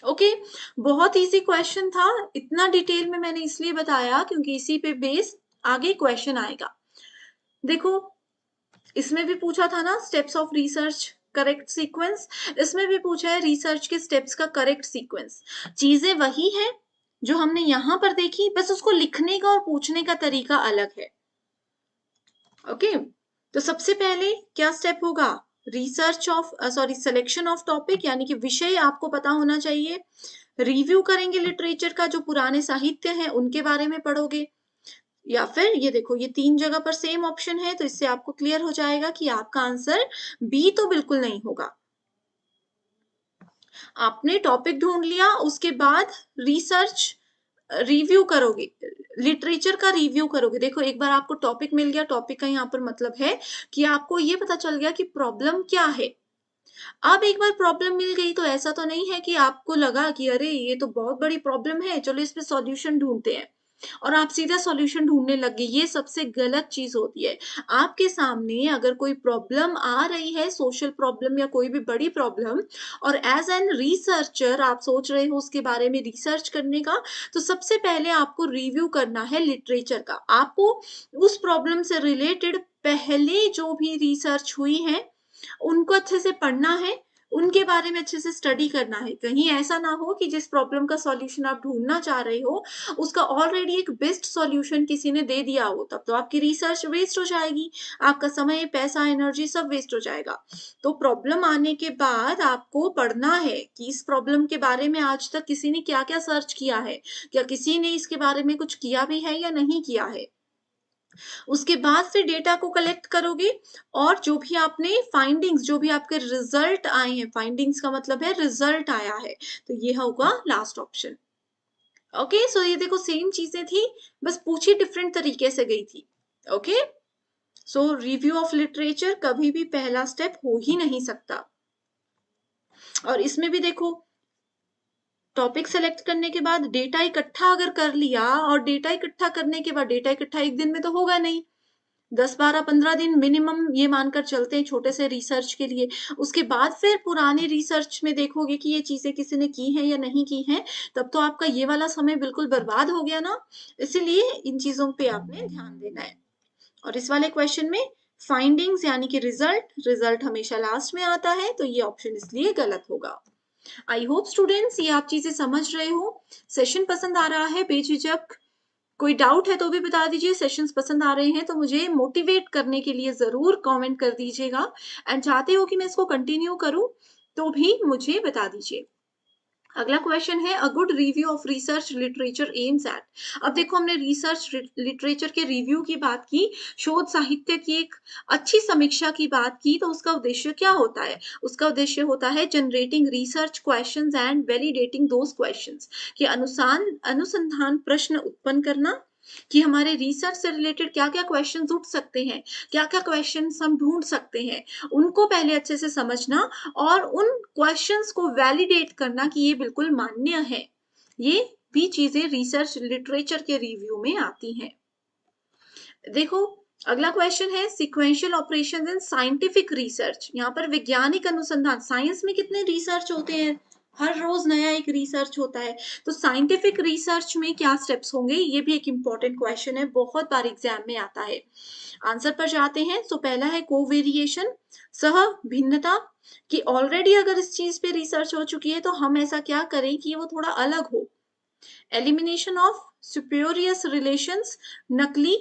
Okay, बहुत इजी क्वेश्चन था। इतना डिटेल में मैंने इसलिए बताया क्योंकि इसी पे बेस आगे क्वेश्चन आएगा। देखो, इसमें भी पूछा था ना steps of research correct sequence, इसमें भी पूछा है रिसर्च के स्टेप्स का करेक्ट सीक्वेंस। चीजें वही है जो हमने यहां पर देखी, बस उसको लिखने का और पूछने का तरीका अलग है। ओके, तो सबसे पहले क्या स्टेप होगा? Research of selection of topic, यानी कि विषय आपको पता होना चाहिए। रिव्यू करेंगे लिटरेचर का, जो पुराने साहित्य हैं उनके बारे में पढ़ोगे। या फिर ये देखो, ये 3 जगह पर सेम ऑप्शन है, तो इससे आपको क्लियर हो जाएगा कि आपका आंसर बी तो बिल्कुल नहीं होगा। आपने टॉपिक ढूंढ लिया, उसके बाद रिसर्च रिव्यू करोगे, लिटरेचर का रिव्यू करोगे। देखो, एक बार आपको टॉपिक मिल गया, टॉपिक का यहाँ पर मतलब है कि आपको ये पता चल गया कि प्रॉब्लम क्या है। अब एक बार प्रॉब्लम मिल गई तो ऐसा तो नहीं है कि आपको लगा कि अरे ये तो बहुत बड़ी प्रॉब्लम है, चलो इस पे सॉल्यूशन ढूंढते हैं, और आप सीधा सॉल्यूशन ढूंढने लग गए। ये सबसे गलत चीज होती है। आपके सामने अगर कोई प्रॉब्लम आ रही है, सोशल प्रॉब्लम या कोई भी बड़ी प्रॉब्लम, और एज एन रिसर्चर आप सोच रहे हो उसके बारे में रिसर्च करने का, तो सबसे पहले आपको रिव्यू करना है लिटरेचर का। आपको उस प्रॉब्लम से रिलेटेड पहले जो भी रिसर्च हुई है उनको अच्छे से पढ़ना है, उनके बारे में अच्छे से स्टडी करना है। कहीं ऐसा ना हो कि जिस प्रॉब्लम का सॉल्यूशन आप ढूंढना चाह रहे हो उसका ऑलरेडी एक बेस्ट सॉल्यूशन किसी ने दे दिया हो, तब तो आपकी रिसर्च वेस्ट हो जाएगी, आपका समय, पैसा, एनर्जी सब वेस्ट हो जाएगा। तो प्रॉब्लम आने के बाद आपको पढ़ना है कि इस प्रॉब्लम के बारे में आज तक किसी ने क्या-क्या सर्च किया है, क्या किसी ने इसके बारे में कुछ किया भी है या नहीं किया है। उसके बाद फिर डेटा को कलेक्ट करोगे, और जो भी आपने फाइंडिंग्स, जो भी आपके रिजल्ट आए हैं, फाइंडिंग्स का मतलब है रिजल्ट आया है, तो ये होगा लास्ट ऑप्शन। ओके, सो ये देखो सेम चीजें थी, बस पूछी डिफरेंट तरीके से गई थी। Okay, so review of literature कभी भी पहला स्टेप हो ही नहीं सकता। और इसमें भी देखो, टॉपिक सेलेक्ट करने के बाद डेटा इकट्ठा अगर कर लिया, और डेटा इकट्ठा करने के बाद, डेटा इकट्ठा एक दिन में तो होगा नहीं, 10, 12, 15 दिन मिनिमम ये मानकर चलते हैं छोटे से रिसर्च के लिए। उसके बाद फिर पुराने रिसर्च में देखोगे कि ये चीज़ें किसी ने की हैं या नहीं की हैं, तब तो आपका ये वाला समय बिल्कुल बर्बाद हो गया ना। इसीलिए इन चीज़ों पे आपने ध्यान देना है। और इस वाले क्वेश्चन में फाइंडिंग्स यानी कि रिजल्ट हमेशा लास्ट में आता है, तो ये ऑप्शन इसलिए गलत होगा। आई होप स्टूडेंट्स ये आप चीज़ें समझ रहे हो। सेशन पसंद आ रहा है, बेझिझक कोई डाउट है तो भी बता दीजिए। सेशंस पसंद आ रहे हैं तो मुझे मोटिवेट करने के लिए ज़रूर कमेंट कर दीजिएगा, एंड चाहते हो कि मैं इसको कंटिन्यू करूँ तो भी मुझे बता दीजिए। अगला क्वेश्चन है, a good review of research literature aims at. अब देखो, हमने रिसर्च लिटरेचर के रिव्यू की बात की, शोध साहित्य की एक अच्छी समीक्षा की बात की, तो उसका उद्देश्य क्या होता है? उसका उद्देश्य होता है generating research questions and validating those questions, कि अनुसंधान प्रश्न उत्पन्न करना, कि हमारे रिसर्च से रिलेटेड क्या-क्या क्वेश्चंस उठ सकते हैं, क्या-क्या क्वेश्चंस हम ढूंढ सकते हैं, उनको पहले अच्छे से समझना, और उन क्वेश्चंस को वैलिडेट करना कि ये बिल्कुल मान्य है। ये भी चीजें रिसर्च लिटरेचर के रिव्यू में आती हैं। देखो, अगला क्वेश्चन है, sequential operations in scientific research. यहाँ पर वैज्ञानिक अनुसंधान, साइंस में कितने रिसर्च होते हैं, हर रोज नया एक रिसर्च होता है, तो साइंटिफिक रिसर्च में क्या स्टेप्स होंगे, ये भी एक इंपॉर्टेंट क्वेश्चन है, बहुत बार एग्जाम में आता है। आंसर पर जाते हैं। तो पहला है कोवेरिएशन, सह भिन्नता, कि ऑलरेडी अगर इस चीज पे रिसर्च हो चुकी है तो हम ऐसा क्या करें कि वो थोड़ा अलग हो। एलिमिनेशन ऑफ स्प्यूरियस रिलेशंस, नकली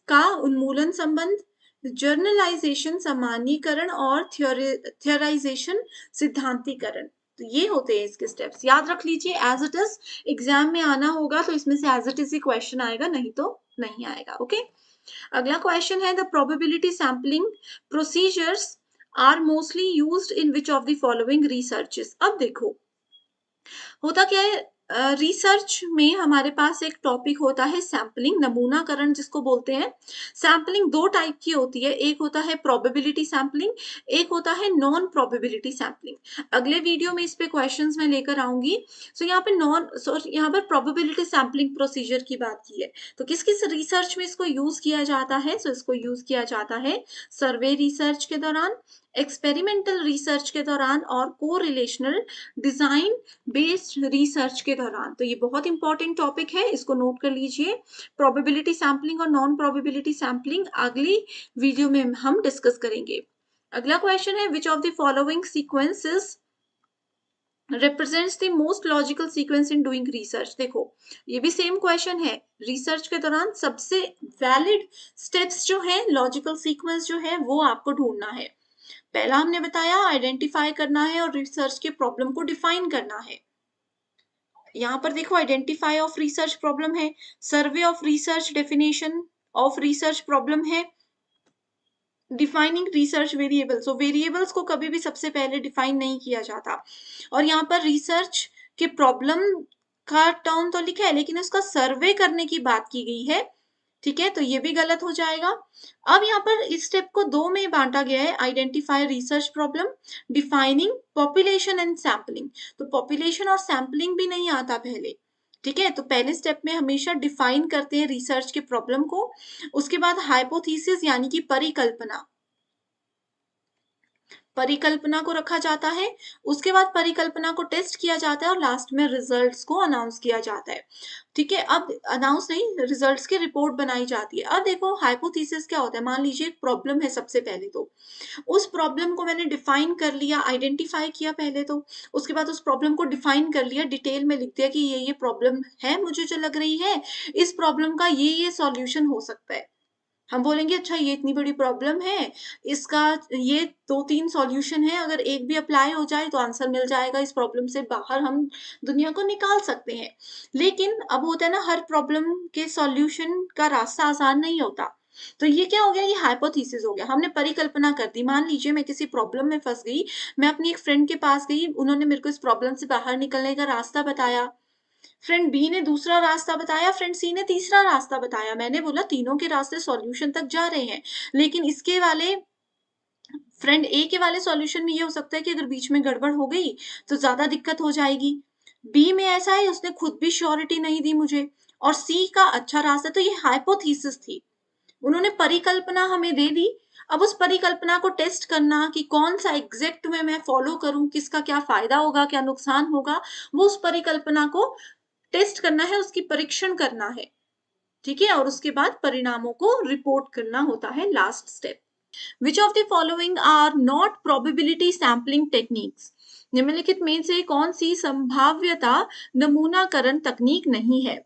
का उन्मूलन संबंध, जर्नलाइजेशन सामान्यीकरण, और थियोराइजेशन सिद्धांतीकरण। तो ये होते हैं इसके स्टेप्स, याद रख लीजिए एज इट इज। एग्जाम में आना होगा तो इसमें से एज इट इज ही क्वेश्चन आएगा, नहीं तो नहीं आएगा। ओके, अगला क्वेश्चन है the probability sampling procedures are mostly used in which of the following researches. अब देखो होता क्या है, रिसर्च में हमारे पास एक टॉपिक होता है सैम्पलिंग, नमूनाकरण जिसको बोलते हैं। सैम्पलिंग दो टाइप की होती है, एक होता है प्रोबेबिलिटी सैम्पलिंग, एक होता है नॉन प्रोबेबिलिटी सैम्पलिंग। अगले वीडियो में इस पे क्वेश्चंस मैं लेकर आऊंगी। सो यहाँ पे यहाँ पर प्रोबेबिलिटी सैम्पलिंग प्रोसीजर की बात की है, तो किस किस रिसर्च में इसको यूज किया जाता है। सो इसको यूज किया जाता है सर्वे रिसर्च के दौरान, एक्सपेरिमेंटल रिसर्च के दौरान और को रिलेशनल डिजाइन बेस्ड रिसर्च के दौरान। तो ये बहुत इंपॉर्टेंट टॉपिक है, इसको नोट कर लीजिए। प्रोबेबिलिटी सैम्पलिंग और नॉन प्रोबेबिलिटी सैम्पलिंग अगली वीडियो में हम डिस्कस करेंगे। अगला क्वेश्चन है which of the following sequences represents the most logical sequence in doing research। देखो ये भी सेम क्वेश्चन है, रिसर्च के दौरान सबसे वैलिड स्टेप्स जो है, लॉजिकल सीक्वेंस जो है वो आपको ढूंढना है। पहला हमने बताया आइडेंटिफाई करना है और रिसर्च के प्रॉब्लम को डिफाइन करना है। यहाँ पर देखो आइडेंटिफाई ऑफ रिसर्च प्रॉब्लम है, survey of research definition of research problem है, डिफाइनिंग रिसर्च वेरिएबल। सो वेरिएबल्स को कभी भी सबसे पहले डिफाइन नहीं किया जाता, और यहाँ पर रिसर्च के प्रॉब्लम का टर्म तो लिखा है लेकिन उसका सर्वे करने की बात की गई है, ठीक है, तो ये भी गलत हो जाएगा। अब यहाँ पर इस स्टेप को दो में बांटा गया है, identify research problem, defining population and sampling. तो पॉपुलेशन और सैम्पलिंग भी नहीं आता पहले, ठीक है, तो पहले स्टेप में हमेशा डिफाइन करते हैं रिसर्च के प्रॉब्लम को, उसके बाद हाइपोथेसिस यानी कि परिकल्पना, परिकल्पना को रखा जाता है, उसके बाद परिकल्पना को टेस्ट किया जाता है और लास्ट में रिजल्ट्स को अनाउंस किया जाता है, ठीक है। अब अनाउंस नहीं, रिजल्ट्स की रिपोर्ट बनाई जाती है। अब देखो हाइपोथेसिस क्या होता है, मान लीजिए एक प्रॉब्लम है, सबसे पहले तो उस प्रॉब्लम को मैंने डिफाइन कर लिया, आइडेंटिफाई किया पहले तो, उसके बाद उस प्रॉब्लम को डिफाइन कर लिया, डिटेल में लिख दिया कि ये प्रॉब्लम है मुझे जो लग रही है, इस प्रॉब्लम का ये सॉल्यूशन हो सकता है। हम बोलेंगे अच्छा ये इतनी बड़ी प्रॉब्लम है, इसका ये 2-3 सॉल्यूशन है, अगर एक भी अप्लाई हो जाए तो आंसर मिल जाएगा, इस प्रॉब्लम से बाहर हम दुनिया को निकाल सकते हैं। लेकिन अब होता है ना, हर प्रॉब्लम के सॉल्यूशन का रास्ता आसान नहीं होता। तो ये क्या हो गया, ये हाइपोथेसिस हो गया, हमने परिकल्पना कर दी। मान लीजिए मैं किसी प्रॉब्लम में फंस गई, मैं अपनी एक फ्रेंड के पास गई, उन्होंने मेरे को इस प्रॉब्लम से बाहर निकलने का रास्ता बताया, फ्रेंड बी ने दूसरा रास्ता बताया, फ्रेंड सी ने तीसरा रास्ता बताया। मैंने बोला तीनों के रास्ते सॉल्यूशन तक जा रहे हैं, लेकिन इसके वाले फ्रेंड ए के वाले सॉल्यूशन में ये हो सकता है कि अगर बीच में गड़बड़ हो गई तो ज्यादा दिक्कत हो जाएगी। बी में ऐसा है, उसने खुद भी श्योरिटी नहीं दी मुझे, और सी का अच्छा रास्ता। तो ये हाइपोथेसिस थी, उन्होंने परिकल्पना हमें दे दी। अब उस परिकल्पना को टेस्ट करना कि कौन सा एग्जैक्ट में मैं फॉलो करूं, किसका क्या फायदा होगा, क्या नुकसान होगा, वो उस परिकल्पना को टेस्ट करना है, उसकी परीक्षण करना है, ठीक है, और उसके बाद परिणामों को रिपोर्ट करना होता है last step. Which of the following are not probability sampling techniques. निम्नलिखित में से कौन सी संभाव्यता नमूनाकरण तकनीक नहीं है।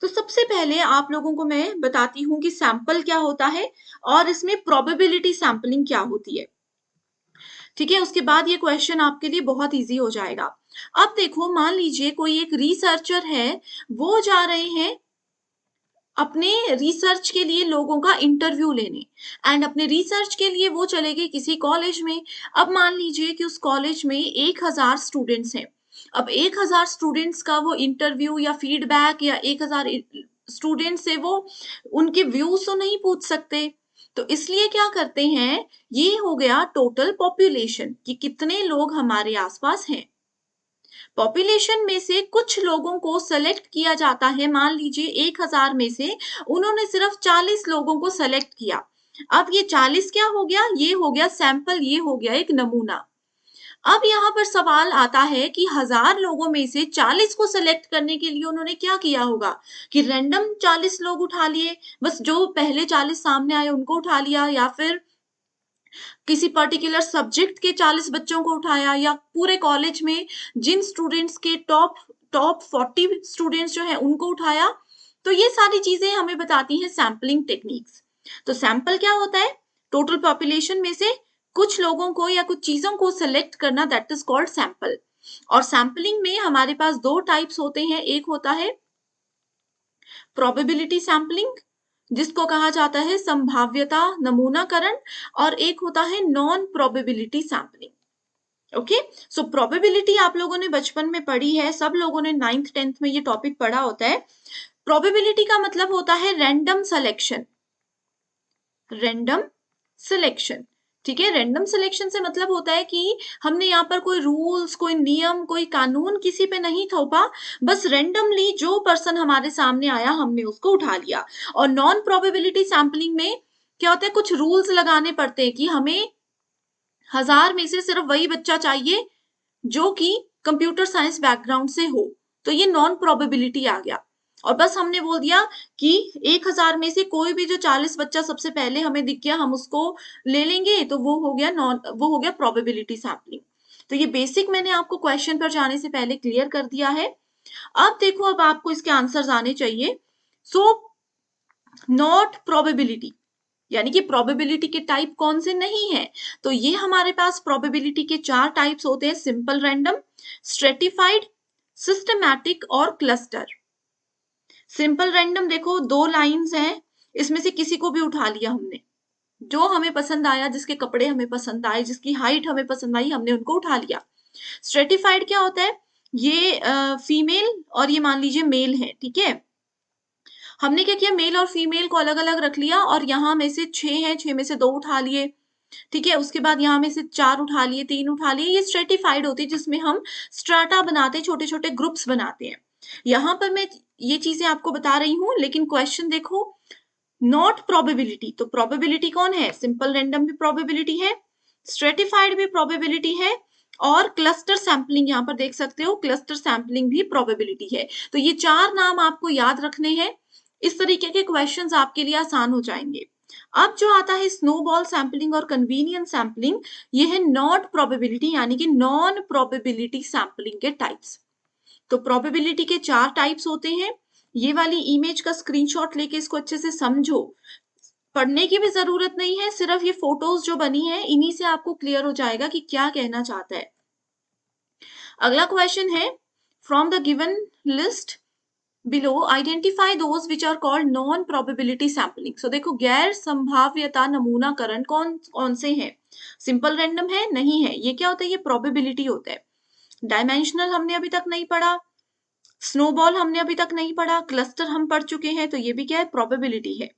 तो सबसे पहले आप लोगों को मैं बताती हूं कि सैंपल क्या होता है और इसमें प्रोबेबिलिटी सैम्पलिंग क्या होती है, ठीक है, उसके बाद ये क्वेश्चन आपके लिए बहुत इजी हो जाएगा। अब देखो मान लीजिए कोई एक रिसर्चर है, वो जा रहे हैं अपने रिसर्च के लिए लोगों का इंटरव्यू लेने, एंड अपने रिसर्च के लिए वो चले गए किसी कॉलेज में। अब मान लीजिए कि उस कॉलेज में 1000 स्टूडेंट्स हैं। अब 1000 स्टूडेंट्स का वो इंटरव्यू या फीडबैक, या 1000 स्टूडेंट से वो उनके व्यूज तो नहीं पूछ सकते, तो इसलिए क्या करते हैं, ये हो गया टोटल पॉपुलेशन कि कितने लोग हमारे आसपास हैं। पॉपुलेशन में से कुछ लोगों को सेलेक्ट किया जाता है, मान लीजिए 1000 में से उन्होंने सिर्फ 40 लोगों को सेलेक्ट किया। अब ये 40 क्या हो गया, ये हो गया सैंपल, ये हो गया एक नमूना। अब यहाँ पर सवाल आता है कि 1000 लोगों में से 40 को सेलेक्ट करने के लिए उन्होंने क्या किया होगा कि रैंडम 40 लोग उठा लिए, बस जो पहले 40 सामने आए उनको उठा लिया, या फिर किसी पर्टिकुलर सब्जेक्ट के 40 बच्चों को उठाया, या पूरे कॉलेज में जिन स्टूडेंट्स के टॉप 40 स्टूडेंट्स जो है उनको उठाया। तो ये सारी चीजें हमें बताती हैं सैम्पलिंग टेक्निक्स। तो सैंपल क्या होता है, टोटल पॉपुलेशन में से कुछ लोगों को या कुछ चीजों को सेलेक्ट करना, दैट इज कॉल्ड सैंपल। और सैम्पलिंग में हमारे पास 2 टाइप्स होते हैं, एक होता है प्रोबेबिलिटी सैम्पलिंग जिसको कहा जाता है संभाव्यता नमूनाकरण, और एक होता है non probability sampling. Okay, so probability आप लोगों ने बचपन में पढ़ी है, सब लोगों ने 9th 10th में ये टॉपिक पढ़ा होता है। प्रोबेबिलिटी का मतलब होता है रैंडम सिलेक्शन, रैंडम सिलेक्शन, ठीक है। रैंडम सिलेक्शन से मतलब होता है कि हमने यहाँ पर कोई रूल्स, कोई नियम, कोई कानून किसी पे नहीं थोपा, बस रैंडमली जो पर्सन हमारे सामने आया हमने उसको उठा लिया। और नॉन प्रोबेबिलिटी सैम्पलिंग में क्या होता है, कुछ रूल्स लगाने पड़ते हैं कि हमें 1000 में से सिर्फ वही बच्चा चाहिए जो कि कंप्यूटर साइंस बैकग्राउंड से हो, तो ये नॉन प्रोबेबिलिटी आ गया। और बस हमने बोल दिया कि 1000 में से कोई भी जो 40 बच्चा सबसे पहले हमें दिख गया हम उसको ले लेंगे, तो वो हो गया प्रोबेबिलिटी सैम्पलिंग। तो ये बेसिक मैंने आपको क्वेश्चन पर जाने से पहले क्लियर कर दिया है। अब देखो, अब आपको इसके आंसर्स आने चाहिए। सो नॉट प्रोबेबिलिटी यानी कि प्रोबेबिलिटी के टाइप कौन से नहीं है, तो ये हमारे पास प्रोबेबिलिटी के 4 टाइप्स होते हैं, सिंपल रैंडम, स्ट्रेटिफाइड, सिस्टमैटिक और क्लस्टर। सिंपल रैंडम देखो 2 लाइंस हैं, इसमें से किसी को भी उठा लिया हमने, जो हमें पसंद आया, जिसके कपड़े हमें पसंद आए, जिसकी हाइट हमें पसंद आई, हमने उनको उठा लिया। स्ट्रेटिफाइड क्या होता है, ये फीमेल और ये मान लीजिए मेल है, ठीक है। हमने क्या किया, मेल और फीमेल को अलग अलग रख लिया और यहाँ में से 6 हैं, 6 में से 2 उठा लिए, ठीक है। उसके बाद यहाँ में से 4 उठा लिए, 3 उठा लिए। ये स्ट्रेटिफाइड होती है जिसमें हम स्ट्राटा बनाते हैं, छोटे छोटे ग्रुप्स बनाते हैं। यहाँ पर मैं ये चीजें आपको बता रही हूँ, लेकिन क्वेश्चन देखो, नॉट प्रोबेबिलिटी, तो प्रोबेबिलिटी कौन है, सिंपल रैंडम भी प्रोबेबिलिटी है, स्ट्रेटिफाइड भी प्रोबेबिलिटी है, और क्लस्टर सैम्पलिंग यहाँ पर देख सकते हो, क्लस्टर सैम्पलिंग भी प्रोबेबिलिटी है। तो ये 4 नाम आपको याद रखने हैं, इस तरीके के क्वेश्चंस आपके लिए आसान हो जाएंगे। अब जो आता है स्नोबॉल सैम्पलिंग और कन्वीनियंस सैम्पलिंग, ये है नॉट प्रोबेबिलिटी यानी कि नॉन प्रोबेबिलिटी सैम्पलिंग के टाइप्स। तो प्रोबेबिलिटी के 4 टाइप्स होते हैं। ये वाली इमेज का स्क्रीनशॉट लेके इसको अच्छे से समझो, पढ़ने की भी जरूरत नहीं है, सिर्फ ये फोटोज जो बनी है इन्हीं से आपको क्लियर हो जाएगा कि क्या कहना चाहता है। अगला क्वेश्चन है, from the given list below identify those which are called non probability sampling. So देखो, गैर संभाव्यता नमूनाकरण कौन कौन से हैं, सिंपल रैंडम है नहीं है, ये क्या होता है, ये प्रोबेबिलिटी होता है। डायमेंशनल हमने अभी तक नहीं पढ़ा, स्नोबॉल हमने अभी तक नहीं पढ़ा, क्लस्टर हम पढ़ चुके हैं, तो ये भी क्या है, प्रोबेबिलिटी है।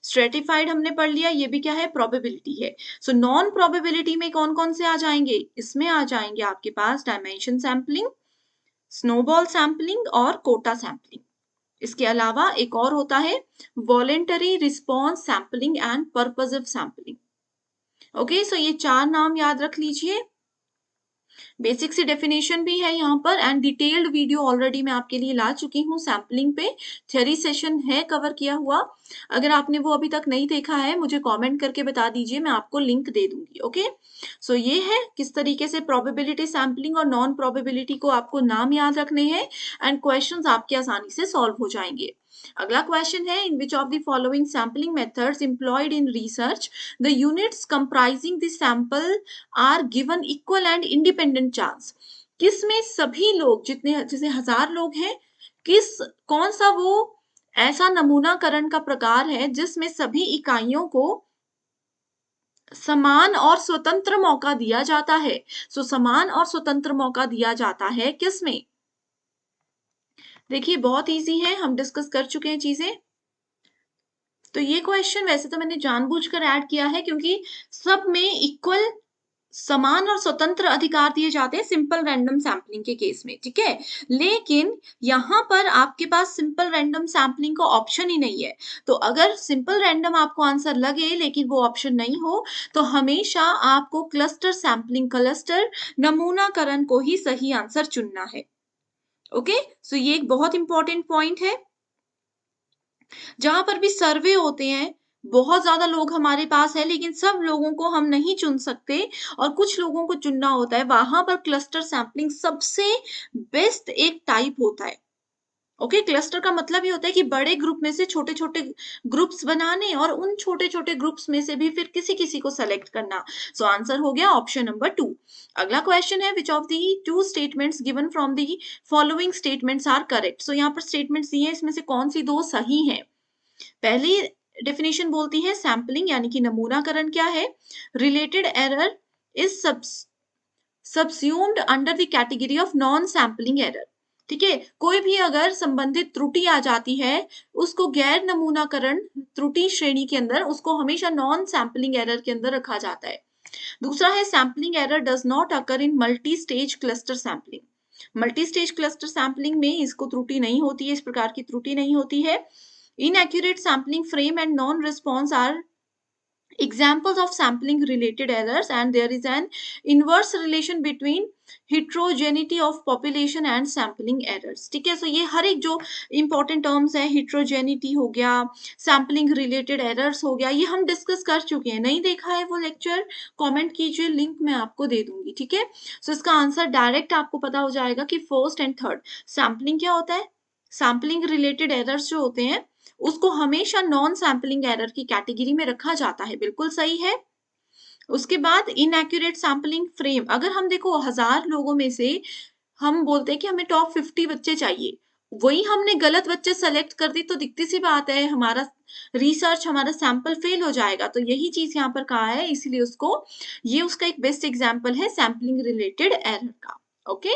स्ट्रेटिफाइड हमने पढ़ लिया, ये भी क्या है, प्रोबेबिलिटी है। सो नॉन प्रोबेबिलिटी में कौन कौन से आ जाएंगे, इसमें आ जाएंगे आपके पास डायमेंशन सैम्पलिंग, स्नोबॉल सैम्पलिंग और कोटा सैम्पलिंग। इसके अलावा एक और होता है voluntary response sampling and purposive sampling. Okay, so ये 4 नाम याद रख लीजिए। बेसिक सी डेफिनेशन भी है यहाँ पर, एंड डिटेल्ड वीडियो ऑलरेडी मैं आपके लिए ला चुकी हूँ सैम्पलिंग पे, थ्योरी सेशन है कवर किया हुआ। अगर आपने वो अभी तक नहीं देखा है, मुझे कमेंट करके बता दीजिए, मैं आपको लिंक दे दूंगी। ओके, सो ये है किस तरीके से प्रोबेबिलिटी सैम्पलिंग और नॉन प्रोबेबिलिटी को आपको नाम याद रखने हैं, एंड क्वेश्चंस आपके आसानी से सॉल्व हो जाएंगे। अगला क्वेश्चन है, in which of the following sampling methods employed in research the units comprising the sample are given equal and independent chance. किसमें सभी लोग, जितने जैसे 1000 लोग हैं, कौन सा वो ऐसा नमूनाकरण का प्रकार है जिसमें सभी इकाइयों को समान और स्वतंत्र मौका दिया जाता है। सो समान और स्वतंत्र मौका दिया जाता है किसमें, देखिए बहुत इजी है, हम डिस्कस कर चुके हैं चीजें। तो ये क्वेश्चन वैसे तो मैंने जानबूझकर ऐड किया है क्योंकि सब में इक्वल, समान और स्वतंत्र अधिकार दिए जाते हैं सिंपल रैंडम सैम्पलिंग के केस में, ठीक है। लेकिन यहाँ पर आपके पास सिंपल रैंडम सैम्पलिंग का ऑप्शन ही नहीं है। तो अगर सिंपल रैंडम आपको आंसर लगे लेकिन वो ऑप्शन नहीं हो, तो हमेशा आपको क्लस्टर सैम्पलिंग, क्लस्टर नमूनाकरण को ही सही आंसर चुनना है। ओके, सो ये एक बहुत इंपॉर्टेंट पॉइंट है। जहां पर भी सर्वे होते हैं, बहुत ज्यादा लोग हमारे पास है लेकिन सब लोगों को हम नहीं चुन सकते और कुछ लोगों को चुनना होता है, वहां पर क्लस्टर सैम्पलिंग सबसे बेस्ट एक टाइप होता है। ओके, क्लस्टर का मतलब ये होता है कि बड़े ग्रुप में से छोटे छोटे ग्रुप्स बनाने और उन छोटे छोटे ग्रुप्स में से भी फिर किसी किसी को सेलेक्ट करना। सो आंसर हो गया ऑप्शन नंबर 2। अगला क्वेश्चन है, which of the two statements given from the following statements are correct. So यहाँ पर स्टेटमेंट्स दिए हैं, इसमें से कौन सी दो सही है। पहली डेफिनेशन बोलती है सैम्पलिंग यानी कि नमूनाकरण क्या है, related error is subsumed under the category of non sampling error. ठीक है, कोई भी अगर संबंधित त्रुटि आ जाती है उसको गैर नमूनाकरण त्रुटि श्रेणी के अंदर, उसको हमेशा नॉन सैम्पलिंग एरर के अंदर रखा जाता है। दूसरा है sampling error does not occur in multi stage cluster sampling. Multi stage cluster sampling में इसको त्रुटि नहीं होती है, इस प्रकार की त्रुटि नहीं होती है। Inaccurate sampling frame and non response are examples of sampling related errors, and there is an inverse relation between heterogeneity of population and sampling errors। ठीक है, सो ये हर एक जो इंपॉर्टेंट टर्म्स है, heterogeneity हो गया, sampling related errors हो गया, ये हम डिस्कस कर चुके हैं। नहीं देखा है वो लेक्चर, कमेंट कीजिए, लिंक मैं आपको दे दूंगी। ठीक है, सो इसका आंसर डायरेक्ट आपको पता हो जाएगा कि फर्स्ट एंड थर्ड। सैम्पलिंग क्या होता है, सैम्पलिंग रिलेटेड एरर्स जो होते हैं उसको हमेशा नॉन सैम्पलिंग एरर की कैटेगरी में रखा जाता है, बिल्कुल सही है। उसके बाद इनएक्यूरेट सैम्पलिंग फ्रेम, अगर हम देखो 1000 लोगों में से हम बोलते हैं कि हमें टॉप 50 बच्चे चाहिए, वही हमने गलत बच्चे सेलेक्ट कर दी तो दिखती सी बात है हमारा रिसर्च, हमारा सैंपल फेल हो जाएगा। तो यही चीज यहाँ पर कहा है, इसीलिए उसको, ये उसका एक बेस्ट एग्जाम्पल है सैम्पलिंग रिलेटेड एरर का। ओके,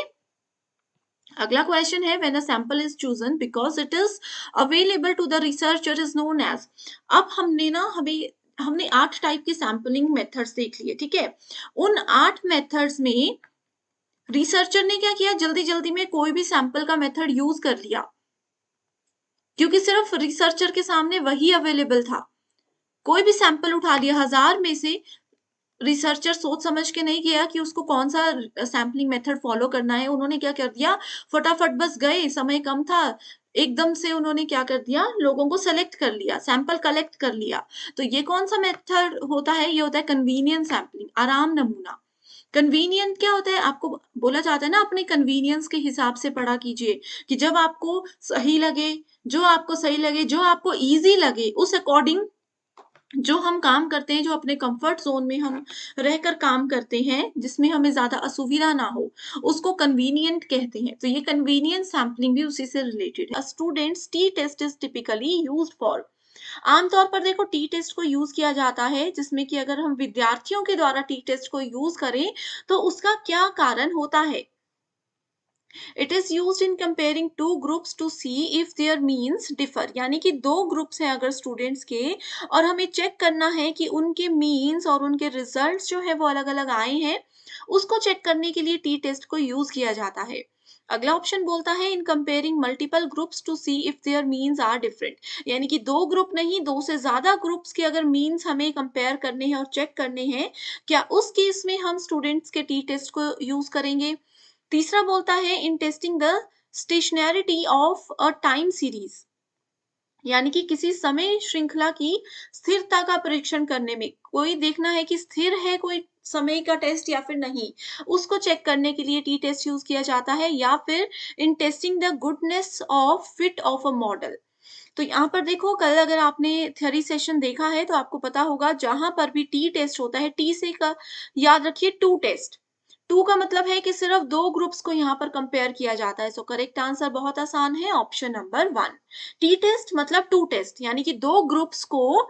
अगला क्वेश्चन है, when a sample is chosen because it is available to the researcher is known as. अब हमने 8 टाइप के सैंपलिंग मेथड्स देख लिए। ठीक है, उन 8 मेथड्स में रिसर्चर ने क्या किया, जल्दी जल्दी में कोई भी सैंपल का मेथड यूज कर लिया, क्योंकि सिर्फ रिसर्चर के सामने वही अवेलेबल था। कोई भी सैंपल उठा लिया 1000 में से, रिसर्चर सोच समझ के नहीं किया कि उसको कौन सा सैम्पलिंग मेथड फॉलो करना है। उन्होंने क्या कर दिया, फटाफट बस गए, समय कम था, एकदम से उन्होंने क्या कर दिया, लोगों को सेलेक्ट कर लिया, सैंपल कलेक्ट कर लिया। तो ये कौन सा मेथड होता है, ये होता है कन्वीनियंट सैम्पलिंग, आराम नमूना। कन्वीनियंट क्या होता है, आपको बोला जाता है ना, अपने कन्वीनियंस के हिसाब से पढ़ा कीजिए, कि जब आपको सही लगे, जो आपको सही लगे, जो आपको इजी लगे, उस अकॉर्डिंग जो हम काम करते हैं, जो अपने कंफर्ट जोन में हम रहकर काम करते हैं, जिसमें हमें ज्यादा असुविधा ना हो, उसको कन्वीनियंट कहते हैं। तो ये कन्वीनियंट सैम्पलिंग भी उसी से रिलेटेड है। Students t test is typically used for, आमतौर पर देखो टी टेस्ट को यूज किया जाता है, जिसमें कि अगर हम विद्यार्थियों के द्वारा टी टेस्ट को यूज करें तो उसका क्या कारण होता है। It is used in comparing two groups to see if their means differ, यानी कि दो ग्रुप्स हैं अगर स्टूडेंट्स के, और हमें चेक करना है कि उनके मीन्स और उनके रिजल्ट्स जो है वो अलग अलग आए हैं, उसको चेक करने के लिए टी टेस्ट को यूज किया जाता है। अगला ऑप्शन बोलता है in comparing multiple groups to see if their means are different, यानी कि दो ग्रुप नहीं, दो से ज्यादा ग्रुप्स के अगर मीन्स हमें कंपेयर करने हैं और चेक करने हैं, क्या उस केस में हम स्टूडेंट्स के टी टेस्ट को यूज करेंगे। तीसरा बोलता है in testing the stationarity of a time series, यानी कि किसी समय श्रृंखला की स्थिरता का परीक्षण करने में, कोई देखना है कि स्थिर है कोई समय का टेस्ट या फिर नहीं, उसको चेक करने के लिए टी टेस्ट यूज किया जाता है। या फिर in testing the goodness of fit of a model. तो यहाँ पर देखो, कल अगर आपने थ्योरी सेशन देखा है तो आपको पता होगा, जहां पर भी टी टेस्ट होता है, टी से का याद रखिए टू टेस्ट, टू का मतलब है कि सिर्फ दो ग्रुप्स को यहाँ पर कंपेयर किया जाता है। सो करेक्ट आंसर बहुत आसान है, ऑप्शन नंबर 1। टी टेस्ट मतलब टू टेस्ट, यानी कि दो ग्रुप्स को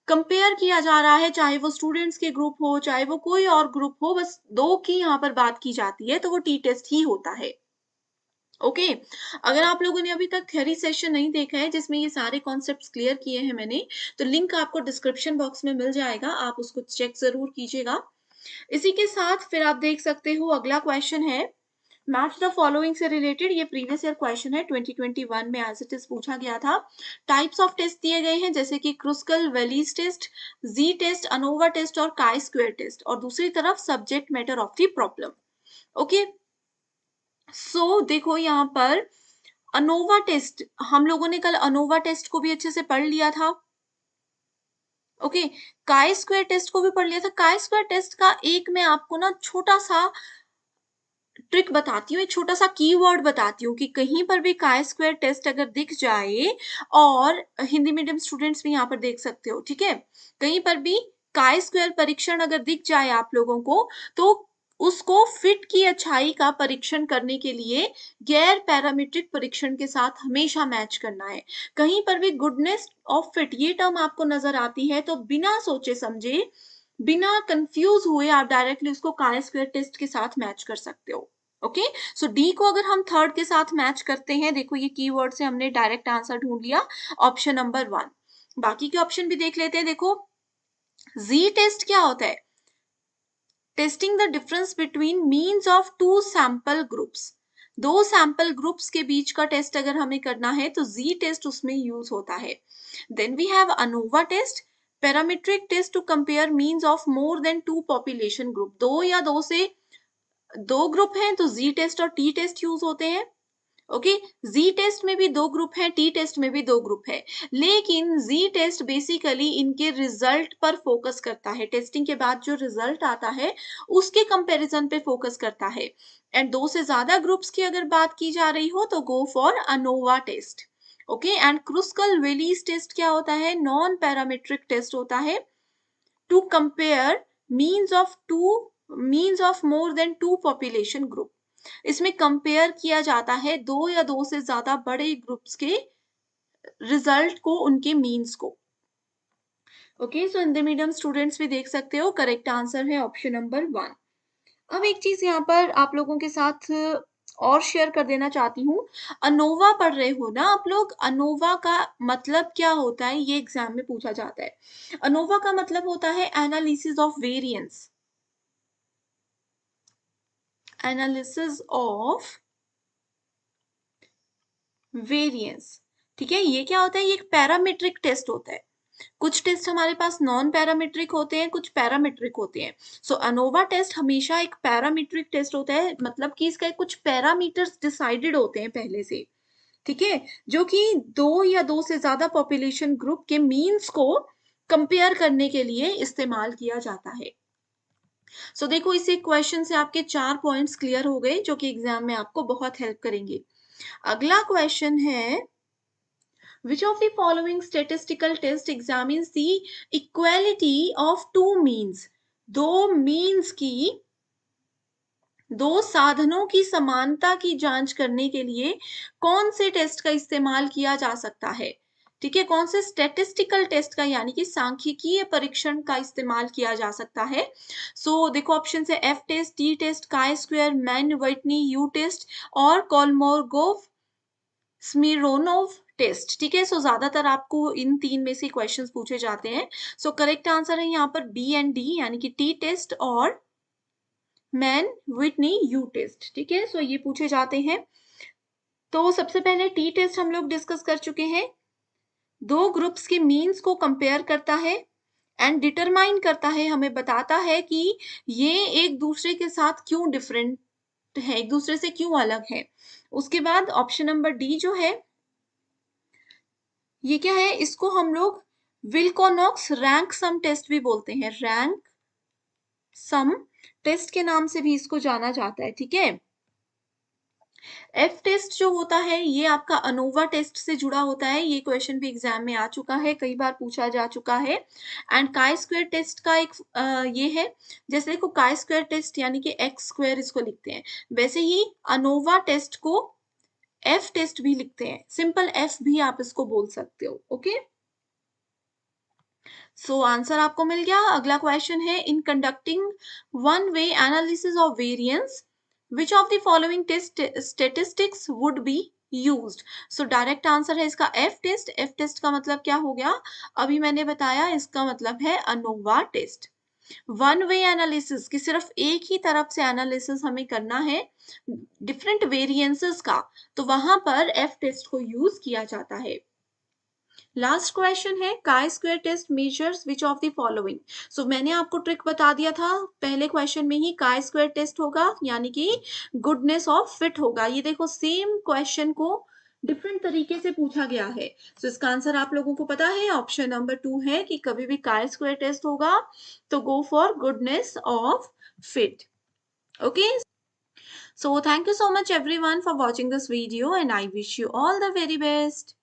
कंपेयर किया जा रहा है, चाहे वो स्टूडेंट्स के ग्रुप हो, चाहे वो कोई और ग्रुप हो, बस दो की यहाँ पर बात की जाती है, तो वो टी टेस्ट ही होता है। ओके, अगर आप लोगों ने अभी तक थ्योरी सेशन नहीं देखा है जिसमें ये सारे कॉन्सेप्ट्स क्लियर किए हैं मैंने, तो लिंक आपको डिस्क्रिप्शन बॉक्स में मिल जाएगा, आप उसको चेक जरूर कीजिएगा। इसी के साथ फिर आप देख सकते हो, अगला क्वेश्चन है मैच द फॉलोइंग से रिलेटेड, ये प्रीवियस ईयर क्वेश्चन है, 2021 में एज इट इज पूछा गया था। टाइप्स ऑफ टेस्ट दिए गए हैं, जैसे कि Kruskal Wallis test, G test, ANOVA test और काई स्क्वायर टेस्ट, और दूसरी तरफ subject matter of the problem. Okay, so देखो यहाँ पर अनोवा टेस्ट, हम लोगों ने कल अनोवा टेस्ट को भी अच्छे से पढ़ लिया था। ओके, काई स्क्वायर टेस्ट को भी पढ़ लिया था। काई स्क्वायर टेस्ट का एक मैं आपको ना छोटा सा ट्रिक बताती हूँ, एक छोटा सा कीवर्ड बताती हूँ कि कहीं पर भी काय स्क्वायर टेस्ट अगर दिख जाए, और हिंदी मीडियम स्टूडेंट्स भी यहाँ पर देख सकते हो, ठीक है, कहीं पर भी काय स्क्वायर परीक्षण अगर दिख जाए आप लोगों को, तो उसको फिट की अच्छाई का परीक्षण करने के लिए गैर पैरामीट्रिक परीक्षण के साथ हमेशा मैच करना है। कहीं पर भी गुडनेस ऑफ फिट ये टर्म आपको नजर आती है तो बिना सोचे समझे, बिना कंफ्यूज हुए आप डायरेक्टली उसको काय स्क्वायर टेस्ट के साथ मैच कर सकते हो। ओके, सो डी को अगर हम थर्ड के साथ मैच करते हैं, देखो ये कीवर्ड से हमने डायरेक्ट आंसर ढूंढ लिया, ऑप्शन नंबर 1। बाकी के ऑप्शन भी देख लेते हैं। देखो जी टेस्ट क्या होता है? Testing the difference between means of two sample groups. दो सैंपल ग्रुप्स के बीच का टेस्ट अगर हमें करना है तो जी टेस्ट उसमें यूज होता है। Then we have ANOVA test, parametric test to compare means of more than two population group. दो या दो से दो ग्रुप हैं तो जी टेस्ट और टी टेस्ट यूज होते हैं। ओके, जी टेस्ट में भी दो ग्रुप है, टी टेस्ट में भी दो ग्रुप है, लेकिन जी टेस्ट बेसिकली इनके रिजल्ट पर फोकस करता है, टेस्टिंग के बाद जो रिजल्ट आता है उसके कंपैरिजन पे फोकस करता है। एंड दो से ज्यादा ग्रुप्स की अगर बात की जा रही हो तो go for ANOVA test. Okay, and Kruskal Wallis test क्या होता है? नॉन पैरामीट्रिक टेस्ट होता है to compare means of more than two population group. इसमें कंपेयर किया जाता है दो या दो से ज्यादा बड़े ग्रुप्स के रिजल्ट को, उनके मीन्स को। ओके, सो हिंदी मीडियम स्टूडेंट्स भी देख सकते हो, करेक्ट आंसर है ऑप्शन नंबर 1। अब एक चीज यहाँ पर आप लोगों के साथ और शेयर कर देना चाहती हूँ। अनोवा पढ़ रहे हो ना आप लोग? अनोवा का मतलब क्या होता है ये एग्जाम में पूछा जाता है। अनोवा का मतलब होता है analysis of variance, analysis of variance. ठीक है, ये क्या होता है? ये एक पैरामीट्रिक टेस्ट होता है। कुछ टेस्ट हमारे पास नॉन पैरामीट्रिक होते हैं, कुछ पैरामीट्रिक होते हैं। सो अनोवा टेस्ट हमेशा एक पैरामीट्रिक टेस्ट होता है, मतलब कि इसका कुछ पैरामीटर्स डिसाइडेड होते हैं पहले से, ठीक है, जो कि दो या दो से ज्यादा पॉपुलेशन ग्रुप के मीन्स को कंपेयर करने के लिए इस्तेमाल किया जाता है। सो देखो, इस क्वेश्चन से आपके 4 पॉइंट्स क्लियर हो गए जो कि एग्जाम में आपको बहुत हेल्प करेंगे। अगला क्वेश्चन है, which of the following statistical test examines the equality of two means? दो मीन्स की, दो साधनों की समानता की जांच करने के लिए कौन से टेस्ट का इस्तेमाल किया जा सकता है? ठीक है, कौन से स्टैटिस्टिकल टेस्ट का यानी कि सांख्यिकीय परीक्षण का इस्तेमाल किया जा सकता है? सो देखो ऑप्शन है F test, T test, chi square, Mann Whitney U test और कोलमोरगोव स्मिरोनोव टेस्ट। ठीक है, सो ज्यादातर आपको इन तीन में से क्वेश्चंस पूछे जाते हैं। सो करेक्ट आंसर है यहाँ पर बी एंड डी, यानी कि टी टेस्ट और मैन व्हिटनी यू टेस्ट। ठीक है, सो ये पूछे जाते हैं। तो सबसे पहले टी टेस्ट हम लोग डिस्कस कर चुके हैं। दो ग्रुप्स के मीन्स को कंपेयर करता है एंड डिटरमाइन करता है, हमें बताता है कि ये एक दूसरे के साथ क्यों डिफरेंट है, एक दूसरे से क्यों अलग है। उसके बाद ऑप्शन नंबर डी जो है, ये क्या है? इसको हम लोग विल्कोनॉक्स रैंक सम टेस्ट भी बोलते हैं, रैंक सम टेस्ट के नाम से भी इसको जाना जाता है। ठीक है, एफ टेस्ट जो होता है ये आपका अनोवा टेस्ट से जुड़ा होता है, ये क्वेश्चन भी एग्जाम में आ चुका है, कई बार पूछा जा चुका है। एंड काय स्क्वायर टेस्ट का एक ये है, जैसे देखो काय स्क्वायर टेस्ट यानी कि एक्स स्क्वायर इसको लिखते हैं, वैसे ही अनोवा टेस्ट को एफ टेस्ट भी लिखते हैं, सिंपल एफ भी आप इसको बोल सकते हो। ओके, सो आंसर आपको मिल गया। अगला क्वेश्चन है, in conducting one way analysis of variance which of the following test statistics would be used? So direct answer है इसका एफ टेस्ट। एफ टेस्ट का मतलब क्या हो गया? अभी मैंने बताया, इसका मतलब है ANOVA test. One way analysis की सिर्फ एक ही तरफ से एनालिसिस हमें करना है डिफरेंट वेरिएंसेस का, तो वहां पर एफ टेस्ट को यूज किया जाता है। लास्ट क्वेश्चन है, chi square test measures which of the following? So मैंने आपको ट्रिक बता दिया था पहले क्वेश्चन में ही, काय स्क्वायर टेस्ट होगा यानी कि गुडनेस ऑफ फिट होगा। ये देखो सेम क्वेश्चन को डिफरेंट तरीके से पूछा गया है। सो इसका आंसर आप लोगों को पता है, ऑप्शन नंबर 2 है कि कभी भी काय स्क्वायर टेस्ट होगा तो go for goodness of fit. Okay, So thank you so much everyone for watching this video and I wish you all the very best.